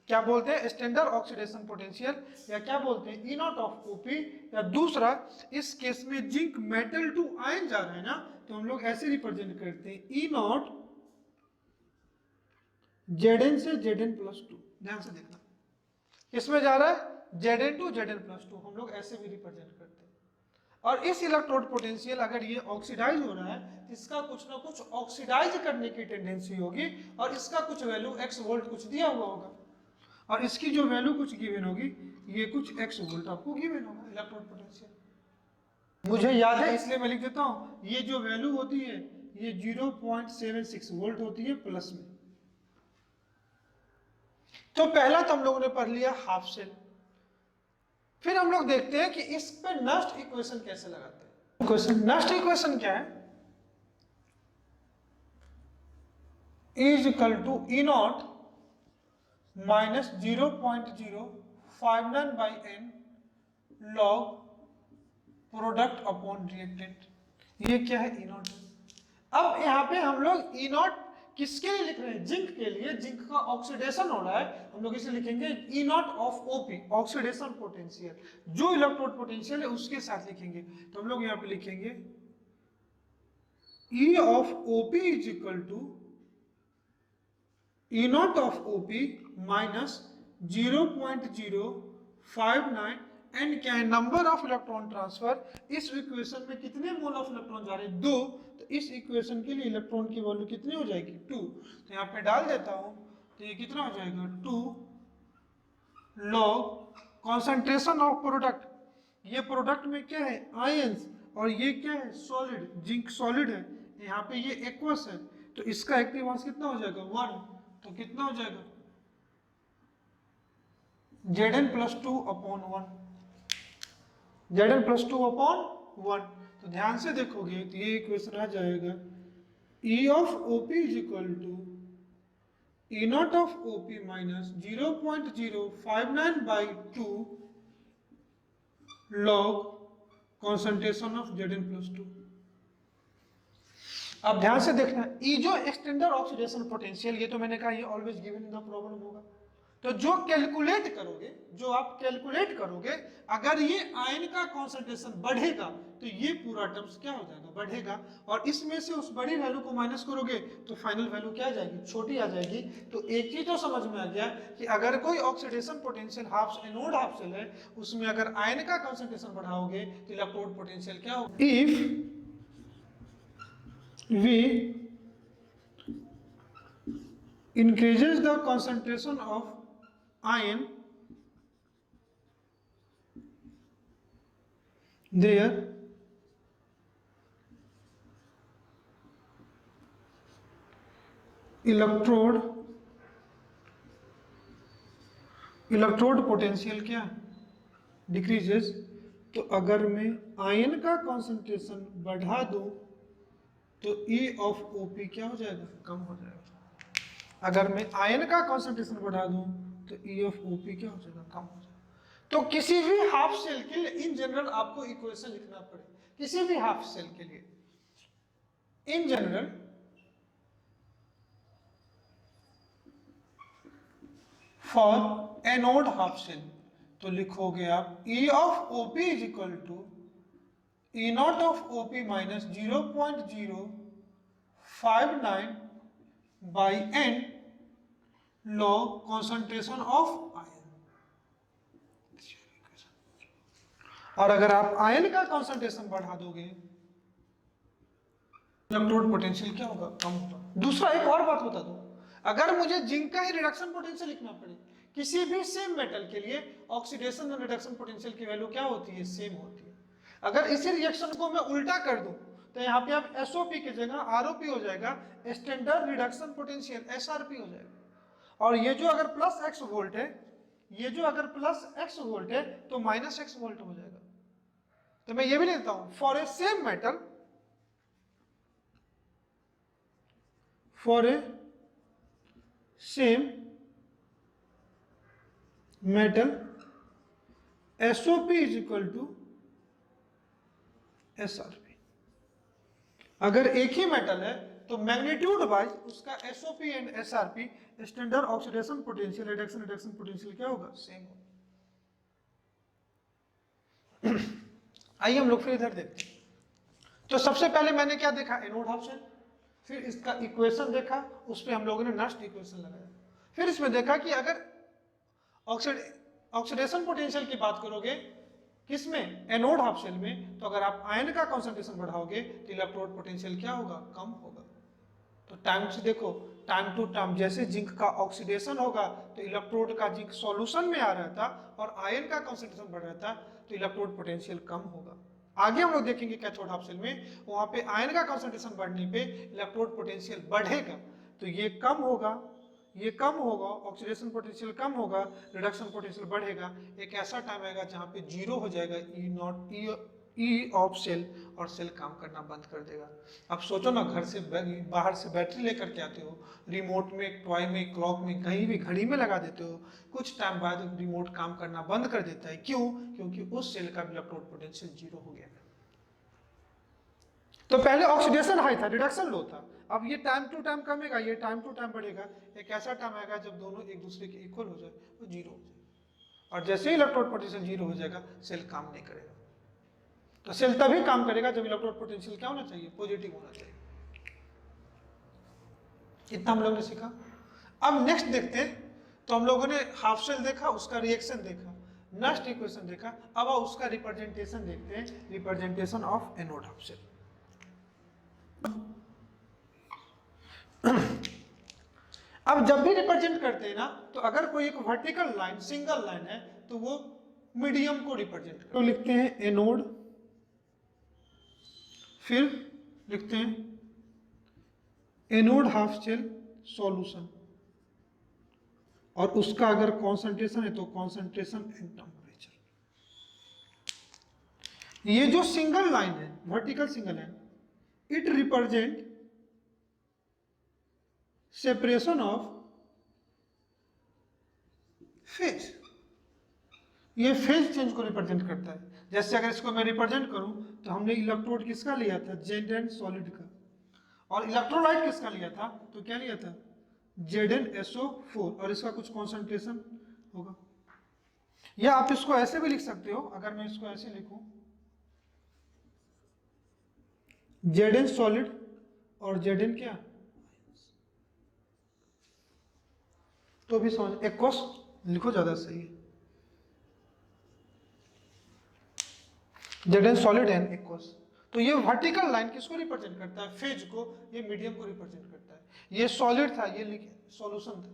क्या बोलते हैं स्टैंडर्ड ऑक्सीडेशन पोटेंशियल, या क्या बोलते हैं ई नॉट ऑफ ओपी, या दूसरा इस केस में जिंक मेटल टू आयन जा रहा है ना, तो हम लोग ऐसे रिप्रेजेंट करते हैं ई नॉट Zn से Zn प्लस टू। ध्यान से देखना, इसमें जा रहा है Zn two Zn plus two, हम लोग ऐसे भी रिप्रेजेंट करते हैं। और इस इलेक्ट्रोड पोटेंशियल अगर ये ऑक्सीडाइज हो रहा है तो इसका कुछ ना कुछ ऑक्सीडाइज करने की टेंडेंसी होगी, और इसका कुछ वैल्यू x वोल्ट कुछ दिया हुआ होगा, और इसकी जो वैल्यू कुछ गिवन होगी ये कुछ x वोल्ट आपको गिवन होगा इलेक्ट्रोड पोटेंशियल। मुझे याद है इसलिए मैं लिख देता हूं, ये जो वैल्यू होती है ये 0.76 वोल्ट होती है प्लस में। तो पहला तो हम लोगों ने पढ़ लिया हाफ सेल। फिर हम लोग देखते हैं कि इस पे नस्ट इक्वेशन कैसे लगाते हैं। इक्वेशन, नस्ट इक्वेशन क्या है, is equal to E naught minus 0.059 by N log product upon reactant. ये क्या है, ई नॉट। अब यहां पे हम लोग ई नॉट किसके लिए लिख रहे हैं, जिंक के लिए। जिंक का ऑक्सीडेशन हो रहा है, हम लोग इसे लिखेंगे E naught of OP, oxidation potential. जो इलेक्ट्रोड पोटेंशियल है उसके साथ लिखेंगे, तो हम लोग यहां पे लिखेंगे E of OP is equal to E naught of OP minus 0.059 and क्या है, नंबर ऑफ इलेक्ट्रॉन ट्रांसफर। इस इक्वेशन में कितने मोल ऑफ इलेक्ट्रॉन जा रहे हैं, 2। तो इस इक्वेशन के लिए इलेक्ट्रॉन की वैल्यू कितनी हो जाएगी, 2। तो यहाँ पे डाल देता हूं, तो ये कितना हो जाएगा, 2 लॉग कॉन्सेंट्रेशन ऑफ प्रोडक्ट। ये प्रोडक्ट में क्या है, आयंस, और ये क्या है, सॉलिड। जिंक सॉलिड है, यहाँ पे ये एक्वस है, तो इसका एक्टिव मास कितना हो जाएगा, 1। तो कितना हो जाएगा, Zn plus 2 upon 1, Zn plus 2 upon 1। तो ध्यान से देखोगे तो ये इक्वेशन आ जाएगा E of OP is equal to E naught of OP minus 0.059 by 2 log concentration of Zn plus 2। अब ध्यान से देखना, ये जो एक्सटेंडर ऑक्सीडेशन पोटेंशियल, ये तो मैंने कहा ये always given in the problem होगा। तो जो कैलकुलेट करोगे, जो आप कैलकुलेट करोगे, अगर ये आयन का कॉन्सेंट्रेशन बढ़ेगा तो ये पूरा टर्म्स क्या हो जाएगा, बढ़ेगा। और इसमें से उस बड़ी वैल्यू को माइनस करोगे तो फाइनल वैल्यू क्या आ जाएगी, छोटी आ जाएगी। तो एक चीज तो समझ में आ गया कि अगर कोई oxidation potential half anode half cell है, उसमें अगर आयन का कॉन्सेंट्रेशन बढ़ाओगे तो इलेक्ट्रोड पोटेंशियल क्या होगा। If we increases the concentration of ion, there electrode potential क्या डिक्रीजेस। तो अगर मैं आयन का कॉन्सेंट्रेशन बढ़ा दूं तो E ऑफ OP क्या हो जाएगा, कम हो जाएगा। अगर मैं आयन का कॉन्सेंट्रेशन बढ़ा दूं तो E ऑफ OP क्या हो जाएगा, कम हो जाएगा। तो किसी भी हाफ सेल के लिए इन जनरल आपको इक्वेशन लिखना पड़े, किसी भी हाफ सेल के लिए in general for anode half cell, तो लिखोगे आप E of OP is equal to E naught of OP minus 0.059 by N log concentration of ion. और अगर आप आयन का कॉन्सेंट्रेशन बढ़ा दोगे इलेक्ट्रोड पोटेंशियल क्या होगा, कम होगा। दूसरा एक और बात बता दूं, अगर मुझे जिंक का ही रिडक्शन पोटेंशियल लिखना पड़े, किसी भी सेम मेटल के लिए ऑक्सीडेशन और रिडक्शन पोटेंशियल की वैल्यू क्या होती है, सेम होती है। अगर इसी रिएक्शन को मैं उल्टा कर दूं तो यहाँ पे आप SOP की जगह ROP हो जाएगा, स्टैंडर्ड रिडक्शन पोटेंशियल SRP हो जाएगा। और ये जो अगर प्लस x वोल्ट है, ये जो अगर प्लस x वोल्ट है तो माइनस x वोल्ट हो जाएगा। तो मैं ये भी लेता हूं for a same metal, for a same metal SOP is equal to SRP। अगर एक ही मेटल है तो मैग्नीट्यूड वाइज उसका SOP and SRP standard oxidation potential, reduction potential क्या होगा, सेम होगा। आइए हम लोग फिर इधर देखते हैं। तो सबसे पहले मैंने क्या देखा, एनोड हाफ शेल, फिर इसका इक्वेशन देखा, उस पर हम लोगों ने नस्ट इक्वेशन लगाया। फिर इसमें देखा कि अगर ऑक्सीडेशन पोटेंशियल की बात करोगे किसमें, एनोड हाफ शेल में, तो अगर आप आयन का कॉन्सेंट्रेशन बढ़ाओगे तो इलेक्ट्रोड पोटेंशियल क्या होगा, कम होगा। तो टाइम से देखो, टाइम टू टाइम जैसे जिंक का ऑक्सीडेशन होगा तो इलेक्ट्रोड का जिंक सॉल्यूशन में आ रहा था और आयन का कॉन्सेंट्रेशन बढ़ रहा था तो इलेक्ट्रोड पोटेंशियल कम होगा। आगे हम लोग देखेंगे कैथोड हाफ शेल में, वहां पे आयन का कॉन्सेंट्रेशन बढ़ने पे इलेक्ट्रोड पोटेंशियल बढ़ेगा, तो ये कम होगा, ये कम होगा, ऑक्सीडेशन पोटेंशियल कम होगा, रिडक्शन पोटेंशियल बढ़ेगा। एक ऐसा टाइम आएगा जहां पे जीरो हो जाएगा, ई ऑफ सेल, और सेल काम करना बंद कर देगा। अब सोचो ना, घर से बाहर से बैटरी लेकर के आते हो, रिमोट में, टॉय में, क्लॉक में, कहीं भी घड़ी में लगा देते हो, कुछ टाइम बाद रिमोट काम करना बंद कर देता है। क्यों? क्योंकि उस सेल का इलेक्ट्रोड पोटेंशियल जीरो हो गया। तो पहले ऑक्सीडेशन हाई था, रिडक्शन लो था, अब ये टाइम टू टाइम कमेगा, ये टाइम टू टाइम बढ़ेगा। एक ऐसा टाइम आएगा जब दोनों एक दूसरे के इक्वल हो जाए, वो जीरो हो जाए, और जैसे ही इलेक्ट्रोड पोटेंशियल जीरो हो जाएगा सेल काम नहीं करेगा। तो सेल तभी काम करेगा जब इलेक्ट्रोड पोटेंशियल क्या होना चाहिए, पॉजिटिव होना चाहिए। इतना हम लोगों ने सीखा। अब नेक्स्ट देखते हैं। तो हम लोगों ने हाफ शेल देखा, उसका रिएक्शन देखा, नस्ट इक्वेशन देखा, अब उसका रिप्रेजेंटेशन देखते हैं, representation of anode half cell. अब जब भी रिप्रेजेंट करते हैं ना, तो अगर कोई एक वर्टिकल लाइन, सिंगल लाइन है, तो वो मीडियम को रिप्रेजेंट करते हैं। तो लिखते हैं एनोड, फिर लिखते हैं एनोड हाफ शेल सॉल्यूशन, और उसका अगर कॉन्सेंट्रेशन है तो कॉन्सेंट्रेशन एंड टेम्परेचर। ये जो सिंगल लाइन है, vertical single line, it represent separation of phase. ये फेज चेंज को रिप्रेजेंट करता है। जैसे अगर इसको मैं रिप्रेजेंट करूं तो हमने इलेक्ट्रोड किसका लिया था, Zn का, और इलेक्ट्रोलाइट किसका लिया था, तो क्या लिया था, ZnSO4, और इसका कुछ कॉन्सेंट्रेशन होगा। या आप इसको ऐसे भी लिख सकते हो, अगर मैं इसको ऐसे लिखूं, Zn सॉलिड और Zn क्या, तो भी समझ, एक्वस लिखो ज्यादा सही है, Zn सॉलिड एंड एक्वस। तो ये वर्टिकल लाइन किसको रिप्रेजेंट करता है, फेज को, ये मीडियम को रिप्रेजेंट करता है। ये सॉलिड था, ये लिखे सॉल्यूशन था,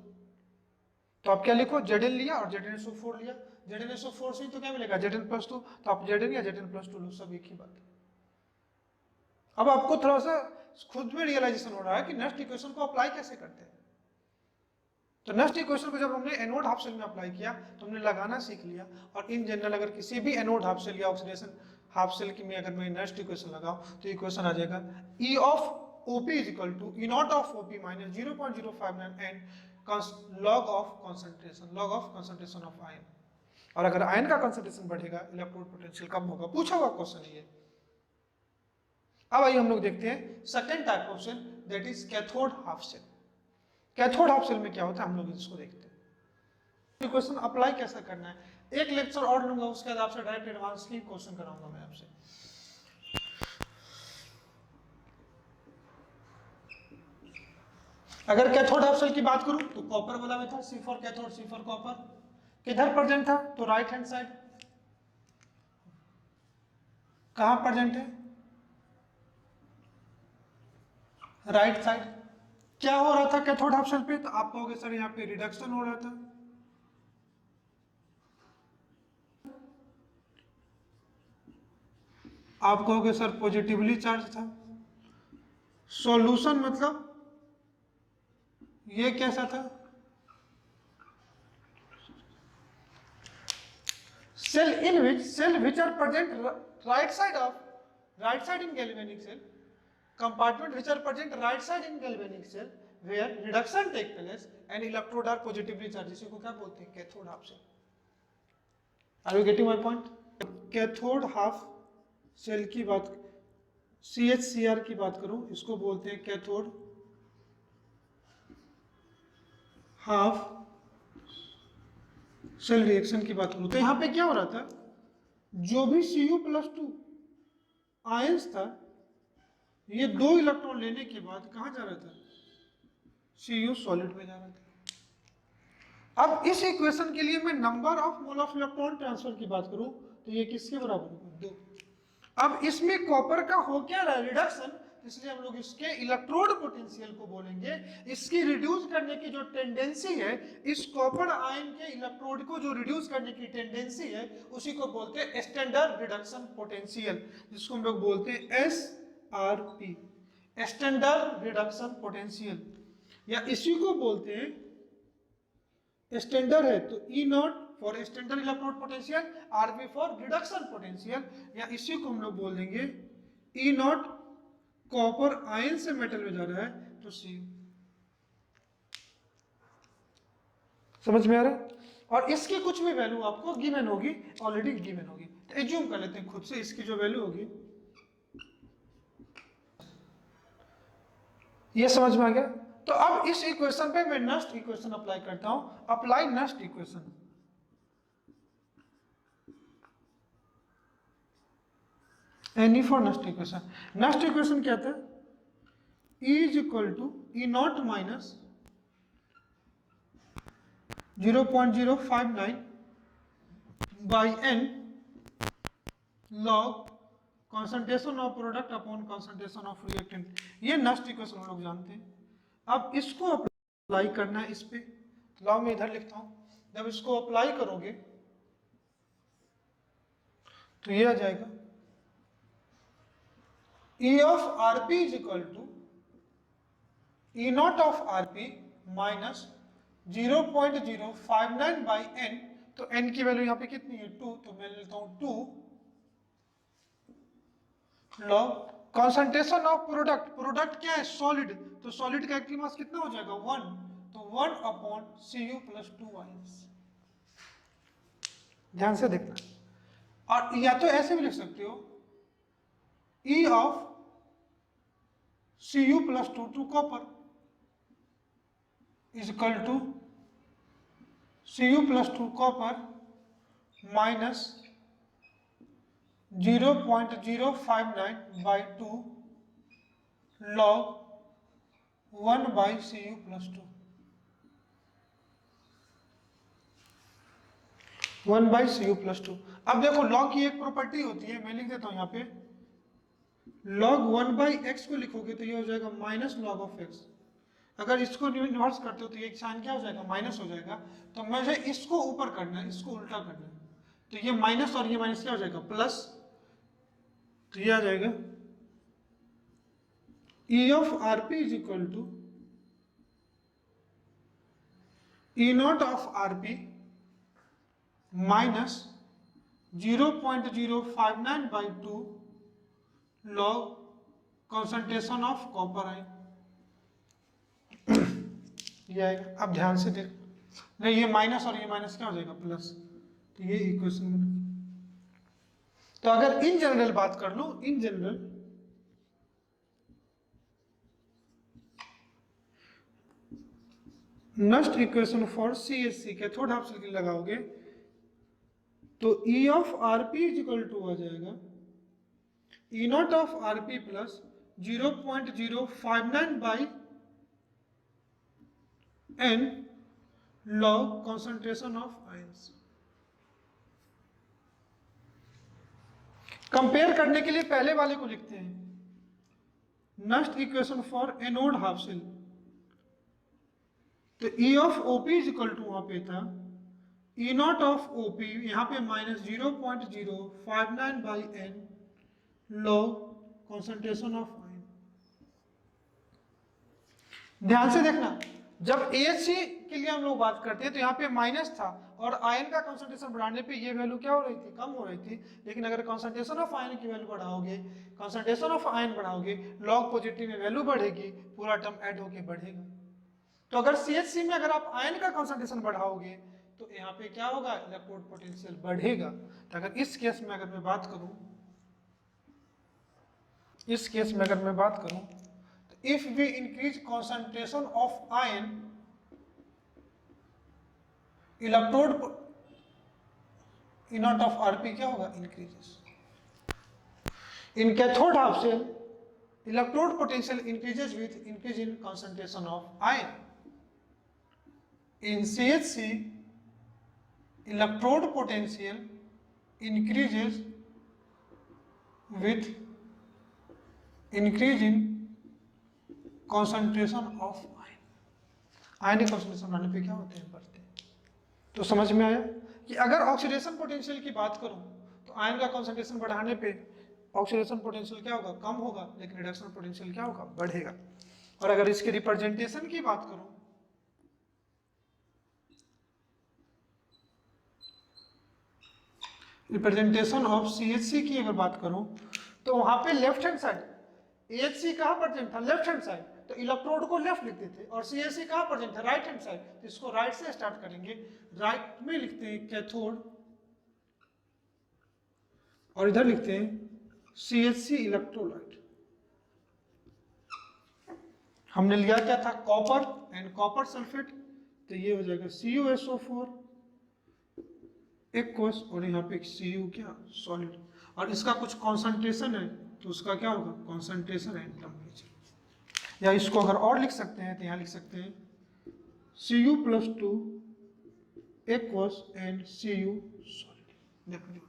तो आप क्या लिखो, Zn लिया और ZnSO4 लिया, ZnSO4 से तो क्या मिलेगा, Zn+2, तो आप Zn या Zn+2 लो, सब एक ही बात है। अब आपको थोड़ा सा खुद में रियलाइजेशन हो रहा है कि नेक्स्ट इक्वेशन को अप्लाई कैसे करते हैं। तो नेक्स्ट इक्वेशन को जब हमने एनोड हाफ शेल में अप्लाई किया तो हमने लगाना सीख लिया। और इन जनरल अगर किसी भी एनोड हाफ शेल या ऑक्सीडेशन हाफ शेल की में अगर मैं नेक्स्ट इक्वेशन लगाऊं तो इक्वेशन आ जाएगा E of OP is equal to E naught of OP minus 0.059 and log of concentration of ion. और अगर आयन का कंसंट्रेशन बढ़ेगा इलेक्ट्रोड पोटेंशियल कम होगा। पूछा हुआ क्वेश्चन ये। अब आइए हम लोग देखते हैं second type of cell, that is cathode half cell. Cathode half cell में क्या होता है हम लोग इसको देखते हैं। क्वेश्चन अप्लाई कैसा करना है, एक लेक्चर और लूंगा, उसके बाद आपसे डायरेक्ट एडवांस की क्वेश्चन कराऊंगा मैं आपसे। अगर कैथोड हाफ शेल की बात करूं तो कॉपर वाला में था, C for cathode, C for copper. किधर प्रेजेंट था, तो राइट हैंड साइड। कहां प्रेजेंट है, राइट साइड। क्या हो रहा था कैथोड हाफ शेल पे, तो आप कहोगे सर यहाँ पे रिडक्शन हो रहा था, आप कहोगे सर पॉजिटिवली चार्ज था। सॉल्यूशन मतलब ये कैसा था, cell in which are present right side in galvanic cell, compartment which are present right side in galvanic cell where reduction take place and electrode are positively charged, इसी को क्या बोलते हैं, cathode half cell. Are you getting my point? Cathode half cell की बात, CHCr की बात करूं, इसको बोलते हैं कैथोड हाफ सेल रिएक्शन की बात करूं, तो यहां पे क्या हो रहा था, जो भी Cu+2 आयंस था, ये 2 इलेक्ट्रॉन लेने के बाद कहां जा रहा था, Cu सॉलिड में जा रहा था। अब इस इक्वेशन के लिए मैं number of mole of electron transfer की बात करूं तो ये किसके बराबर होगा, 2। अब इसमें कॉपर का हो क्या रहा है, रिडक्शन, इसलिए हम लोग इसके इलेक्ट्रोड पोटेंशियल को बोलेंगे। इसकी रिड्यूस करने की जो टेंडेंसी है, इस कॉपर आयन के इलेक्ट्रोड को जो रिड्यूस करने की टेंडेंसी है, उसी को बोलते हैं स्टैंडर्ड रिडक्शन पोटेंशियल, जिसको हम लोग बोलते हैं SRP, स्टैंडर्ड रिडक्शन पोटेंशियल, या इसी को बोलते हैं स्टैंडर्ड है तो E0 for standard electrode potential, RP for reduction potential, या इसी को हम लोग बोल देंगे E0 कॉपर आयन से मेटल में जा रहा है तो Cu। समझ में आ रहा है? और इसकी कुछ भी वैल्यू आपको गिवन होगी, ऑलरेडी गिवन होगी, तो एज्यूम कर लेते हैं खुद से इसकी जो वैल्यू होगी, ये समझ में आ गया। तो अब इस इक्वेशन पे मैं नस्ट इक्वेशन अप्लाई करता हूं, apply Nernst equation. Any for Nernst equation, Nernst equation क्या था, E is equal to E0 minus 0.059 by n log concentration of product upon concentration of reactant. ये नस्ट इक्वेशन हम लोग जानते हैं। अब इसको अप्लाई करना है इस पे, लॉ में इधर लिखता हूं, जब इसको अप्लाई करोगे तो ये आ जाएगा E of Rp is equal to E0 of Rp minus 0.059 by n, तो n की वैल्यू यहाँ पे कितनी है 2, तो मैं लेता हूं 2 log concentration of product, product क्या है सॉलिड, तो सॉलिड का एक्टिव मास कितना हो जाएगा 1, तो 1 अपॉन Cu+2 आयंस। ध्यान से देखना, और या तो ऐसे भी लिख सकते हो E of Cu+2 to copper is equal to Cu+2 copper minus 0.059 by 2 log 1 by Cu+2, 1 by Cu+2। अब देखो लॉग की एक प्रॉपर्टी होती है, मैं लिख देता हूं यहाँ पे, लॉग 1 बाई एक्स को लिखोगे तो ये हो जाएगा माइनस लॉग ऑफ एक्स। अगर इसको इन्वर्स करते हो तो ये साइन क्या हो जाएगा, माइनस हो जाएगा। तो मुझे इसको ऊपर करना है, इसको उल्टा करना है, तो ये माइनस और ये माइनस क्या हो जाएगा प्लस, तो ये आ जाएगा E of Rp is equal to E0 of Rp minus 0.059 by 2 log concentration of copper ion, ये आएगा। अब ध्यान से देख, नहीं ये माइनस और ये माइनस क्या हो जाएगा प्लस, तो ये इक्वेशन बना। तो अगर इन जनरल बात कर लो, in general Nernst equation for CHC cathode half cell के लगाओगे तो E of Rp is equal to आ जाएगा E0 of Rp plus 0.059 by n log concentration of ions. Compare करने के लिए पहले वाले को लिखते हैं, Nernst equation for anode half cell, तो E of OP is equal to वहां पे था E0 ऑफ OP, यहां पे minus 0.059 by n log concentration of ion. ध्यान से देखना, जब AHC के लिए हम लोग बात करते हैं तो यहाँ पे माइनस था और आयन का कंसंट्रेशन बढ़ाने पे ये वैल्यू क्या हो रही थी, कम हो रही थी। लेकिन अगर कंसंट्रेशन ऑफ आयन की वैल्यू बढ़ाओगे, कंसंट्रेशन ऑफ आयन बढ़ाओगे, लॉग पॉजिटिव में वैल्यू बढ़ेगी, पूरा टर्म ऐड होके बढ़ेगा। तो अगर CHC में अगर आप आयन का कंसंट्रेशन बढ़ाओगे तो यहाँ पे क्या होगा, इलेक्ट्रोड पोटेंशियल बढ़ेगा। तो अगर इस केस में अगर मैं बात करूं, इस केस में अगर मैं बात करूं, तो if we increase concentration of ion, electrode E naught of Rp क्या होगा, increases. In cathode half cell electrode potential increases with increase in concentration of ion. In CHC electrode potential increases with increase in concentration of ion. Ion concentration बढ़ने पे क्या होते हैं, बढ़ते हैं। तो समझ में आया कि अगर ऑक्सीडेशन पोटेंशियल की बात करूं तो आयन का कॉन्सेंट्रेशन बढ़ाने पे ऑक्सीडेशन पोटेंशियल क्या होगा, कम होगा, लेकिन रिडक्शन पोटेंशियल क्या होगा, बढ़ेगा। और अगर इसके रिप्रेजेंटेशन की बात करूं, रिप्रेजेंटेशन ऑफ CHC की अगर बात करूं तो वहां पे लेफ्ट हैंड साइड AHC कहां प्रेजेंट था, लेफ्ट हैंड साइड, तो इलेक्ट्रोड को लेफ्ट लिखते थे, और CHC कहां प्रेजेंट था, राइट हैंड साइड, तो इसको राइट से स्टार्ट करेंगे। राइट में लिखते हैं कैथोड और इधर लिखते हैं CHC इलेक्ट्रोलाइट। हमने लिया क्या था, कॉपर एंड कॉपर सल्फेट, तो ये हो जाएगा CuSO4 एक्वस, और यहाँ पे Cu क्या, सॉलिड, और इसका कुछ कॉन्सेंट्रेशन है तो उसका क्या होगा, कॉन्सेंट्रेशन एंड टेम्परेचर। या इसको अगर और लिख सकते हैं तो यहाँ लिख सकते हैं Cu+2 aqueous and Cu solid.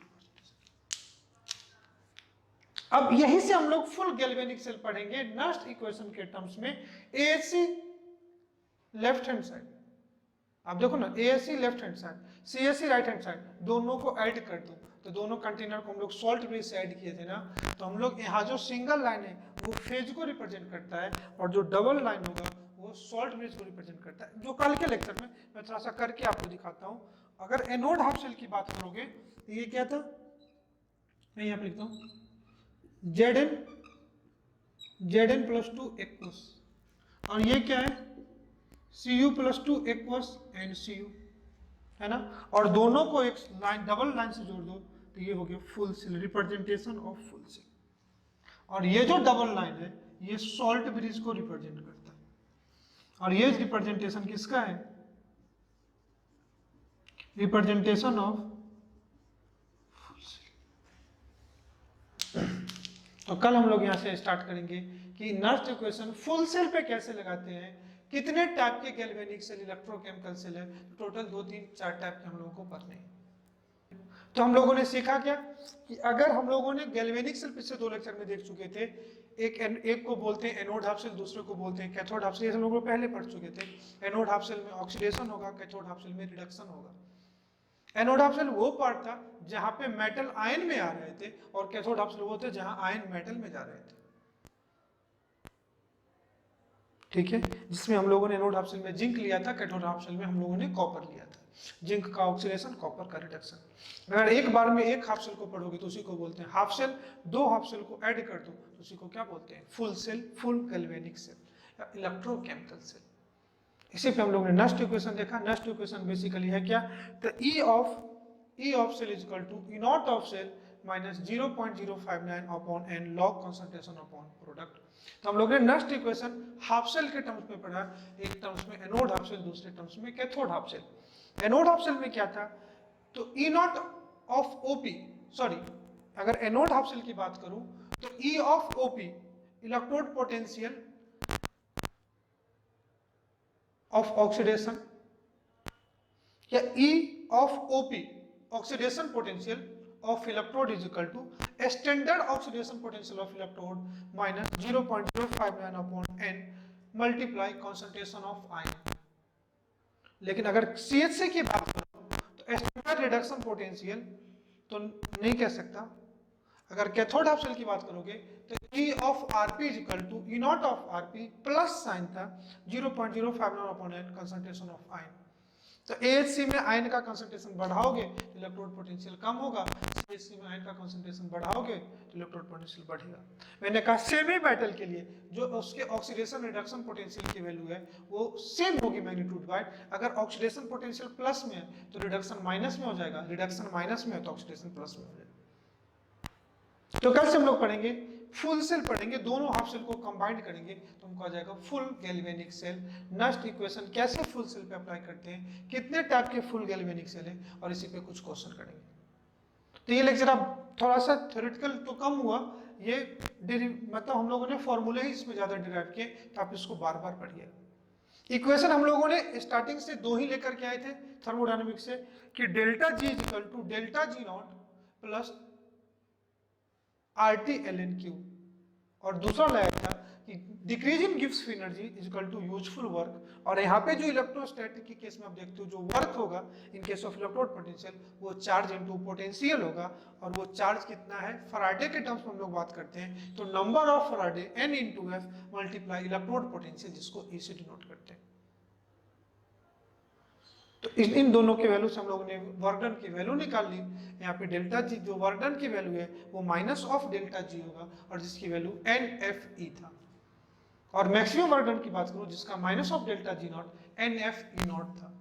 अब यहीं से हम लोग फुल गैल्वेनिक सेल पढ़ेंगे नेक्स्ट इक्वेशन के टर्म्स में। AHC लेफ्ट हैंड साइड, आप देखो ना, AHC left hand side, CHC right hand side, दोनों को ऐड कर दो तो दोनों कंटेनर को हम लोग सॉल्ट ब्रिज से ऐड किए थे ना, तो हम लोग यहाँ जो सिंगल लाइन है वो फेज को रिप्रेजेंट करता है, और जो डबल लाइन होगा वो सॉल्ट ब्रिज को रिप्रेजेंट करता है। जो कल के लेक्चर में मैं थोड़ा सा करके आपको दिखाता हूँ। अगर एनोड हाफ सेल की बात करोगे तो ये क्या था, मैं यहाँ पे लिखता हूँ Zn+2 एक्वस, और ये क्या है Cu+2 एक्वस एंड Cu, है ना, और दोनों को एक लाइन डबल लाइन से जोड़ दो तो ये हो गया full cell, representation of full cell. और ये जो डबल लाइन है ये सॉल्ट ब्रिज को रिप्रेजेंट करता है, और ये रिप्रेजेंटेशन किसका है, रिप्रेजेंटेशन ऑफ फुल सेल। तो कल हम लोग यहाँ से स्टार्ट करेंगे कि नेक्स्ट इक्वेशन फुल सेल पे कैसे लगाते हैं, कितने टाइप के गैल्वेनिक सेल, इलेक्ट्रोकेमिकल सेल है, टोटल 2, 3, 4 टाइप के हम लोगों को पढ़ने हैं। तो हम लोगों ने सीखा क्या कि अगर हम लोगों ने गैल्वेनिक सेल पिछले 2 लेक्चर में देख चुके थे, एक को बोलते हैं एनोड हाफ सेल, दूसरे को बोलते हैं कैथोड हाफ सेल, हम लोग पहले पढ़ चुके थे। एनोड हाफ सेल में ऑक्सीडेशन होगा, कैथोड हाफ सेल में रिडक्शन होगा। एनोड हाफ सेल वो पार्ट था जहां पे मेटल आयन में आ रहे थे, और कैथोड हाफ सेल वो थे जहां आयन मेटल में जा रहे थे, ठीक है, जिसमें हम लोगों ने एनोड हाफ सेल में जिंक लिया था, कैथोड हाफ सेल में हम लोगों ने कॉपर लिया था। जिंक का ऑक्सीडेशन, कॉपर का रिडक्शन। अगर एक बार में एक हाफ सेल को पढ़ोगे तो उसी को बोलते हैं हाफ सेल, 2 हाफ सेल को ऐड कर दो तो उसी को क्या बोलते हैं, full cell, full galvanic cell या इलेक्ट्रोकेमिकल सेल। इसी पे हम लोगों ने नेक्स्ट इक्वेशन देखा। नेक्स्ट इक्वेशन बेसिकली है क्या, तो E of cell is equal to E naught of cell minus 0.059 upon n log concentration upon product. तो हम लोग ने नेक्स्ट इक्वेशन हाफ सेल के टर्म्स में पढ़ा, एक टर्म्स में एनोड हाफ सेल, दूसरे टर्म्स में cathode half cell. Anode half cell में क्या था, तो E naught of OP, sorry अगर एनोड हाफ सेल की बात करूं तो E of OP electrode potential of oxidation, या E of OP oxidation potential of electrode is equal to standard oxidation potential of electrode minus 0.059 upon n multiply concentration of ion। लेकिन अगर CHC की बात करो तो standard reduction potential तो नहीं कह सकता। अगर कैथोड हाफ सेल की बात करोगे तो E of Rp is equal to E naught of Rp plus sign था 0.059 upon n concentration of ion। तो AHC में आयन का कंसंट्रेशन बढ़ाओगे तो इलेक्ट्रोड पोटेंशियल कम होगा, CH3 में आयन का कंसंट्रेशन बढ़ाओगे तो इलेक्ट्रोड पोटेंशियल बढ़ेगा। मैंने कहा सेमी मेटल के लिए जो उसके ऑक्सीडेशन रिडक्शन पोटेंशियल की वैल्यू है वो सेम होगी मैग्नीट्यूड वाइड। अगर ऑक्सीडेशन पोटेंशियल प्लस में है तो रिडक्शन माइनस में हो जाएगा, रिडक्शन माइनस में है तो ऑक्सीडेशन प्लस में हो जाएगा। तो कल से हम लोग पढ़ेंगे फुल सेल पढ़ेंगे, दोनों हाफ सेल को कंबाइंड करेंगे तो हमको आ जाएगा full galvanic cell. Next equation कैसे फुल सेल पे अप्लाई करते हैं, कितने टाइप के फुल गैल्वेनिक सेल हैं, और इसी पे कुछ क्वेश्चन करेंगे। तो ये लेक्चर अब थोड़ा सा थ्योरेटिकल तो कम हुआ, ये मतलब हम लोगों ने फॉर्मूले ही इसमें ज्यादा डिराइव किए, तो आप इसको बार बार पढ़िए। इक्वेशन हम लोगों ने स्टार्टिंग से दो ही लेकर के आए थे थर्मोडायनेमिक्स से, कि delta G is equal to delta G not plus RT ln Q, और दूसरा लाया था कि डिक्रीज इन गिव्स free energy is equal to useful work. और यहाँ पे जो इलेक्ट्रोस्टैटिक के केस में आप देखते हो जो वर्क होगा in case of electrode potential वो चार्ज इनटू पोटेंशियल होगा, और वो चार्ज कितना है फराडे के टर्म्स में हम लोग बात करते हैं तो number of Faraday n into F multiply electrode potential, जिसको E से डिनोट करते हैं। तो इन दोनों के वैल्यू से हम लोगों ने वर्क डन की वैल्यू निकाल ली। यहाँ पे डेल्टा जी जो वर्क डन की वैल्यू है वो माइनस ऑफ डेल्टा जी होगा, और जिसकी वैल्यू NFE था। और मैक्सिमम वर्क डन की बात करूं जिसका minus of delta G naught NFE naught था।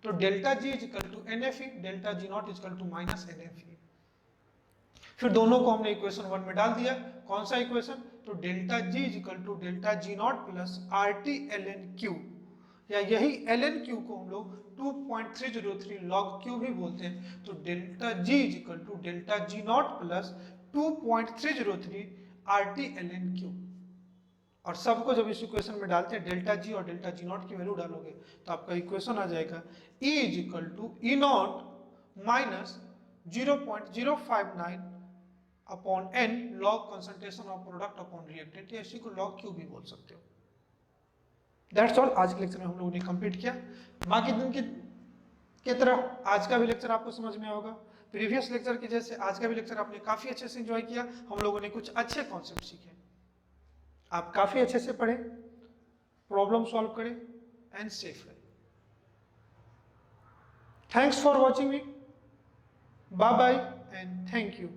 तो delta G is equal to NFE, delta G not is equal to minus NFE। फिर दोनों को हमने इक्वेशन 1 में डाल दिया। कौन सा इक्वेशन, तो delta G is equal to delta G not plus RT ln Q, या यही ln Q को हम लोग 2.303 log Q भी बोलते हैं। तो delta G is equal to delta G not plus 2.303 RT ln Q। और सबको जब इस इक्वेशन में डालते हैं डेल्टा जी और डेल्टा जी नॉट की वैल्यू डालोगे तो आपका इक्वेशन आ जाएगा E is equal to E not minus 0.059 upon n log concentration of product upon reactant, या इसी को लॉग Q भी बोल सकते हो। That's all. आज के लेक्चर में हम लोगों ने कंप्लीट किया। बाकी दिन की तरह आज का भी लेक्चर आपको समझ में होगा। प्रीवियस लेक्चर के जैसे आज का भी लेक्चर आपने काफी अच्छे से एंजॉय किया। हम लोगों ने कुछ अच्छे कॉन्सेप्ट सीखे, आप काफी अच्छे से पढ़े, प्रॉब्लम सॉल्व करें एंड सेफ रहे। Thanks for watching me, bye bye and thank you.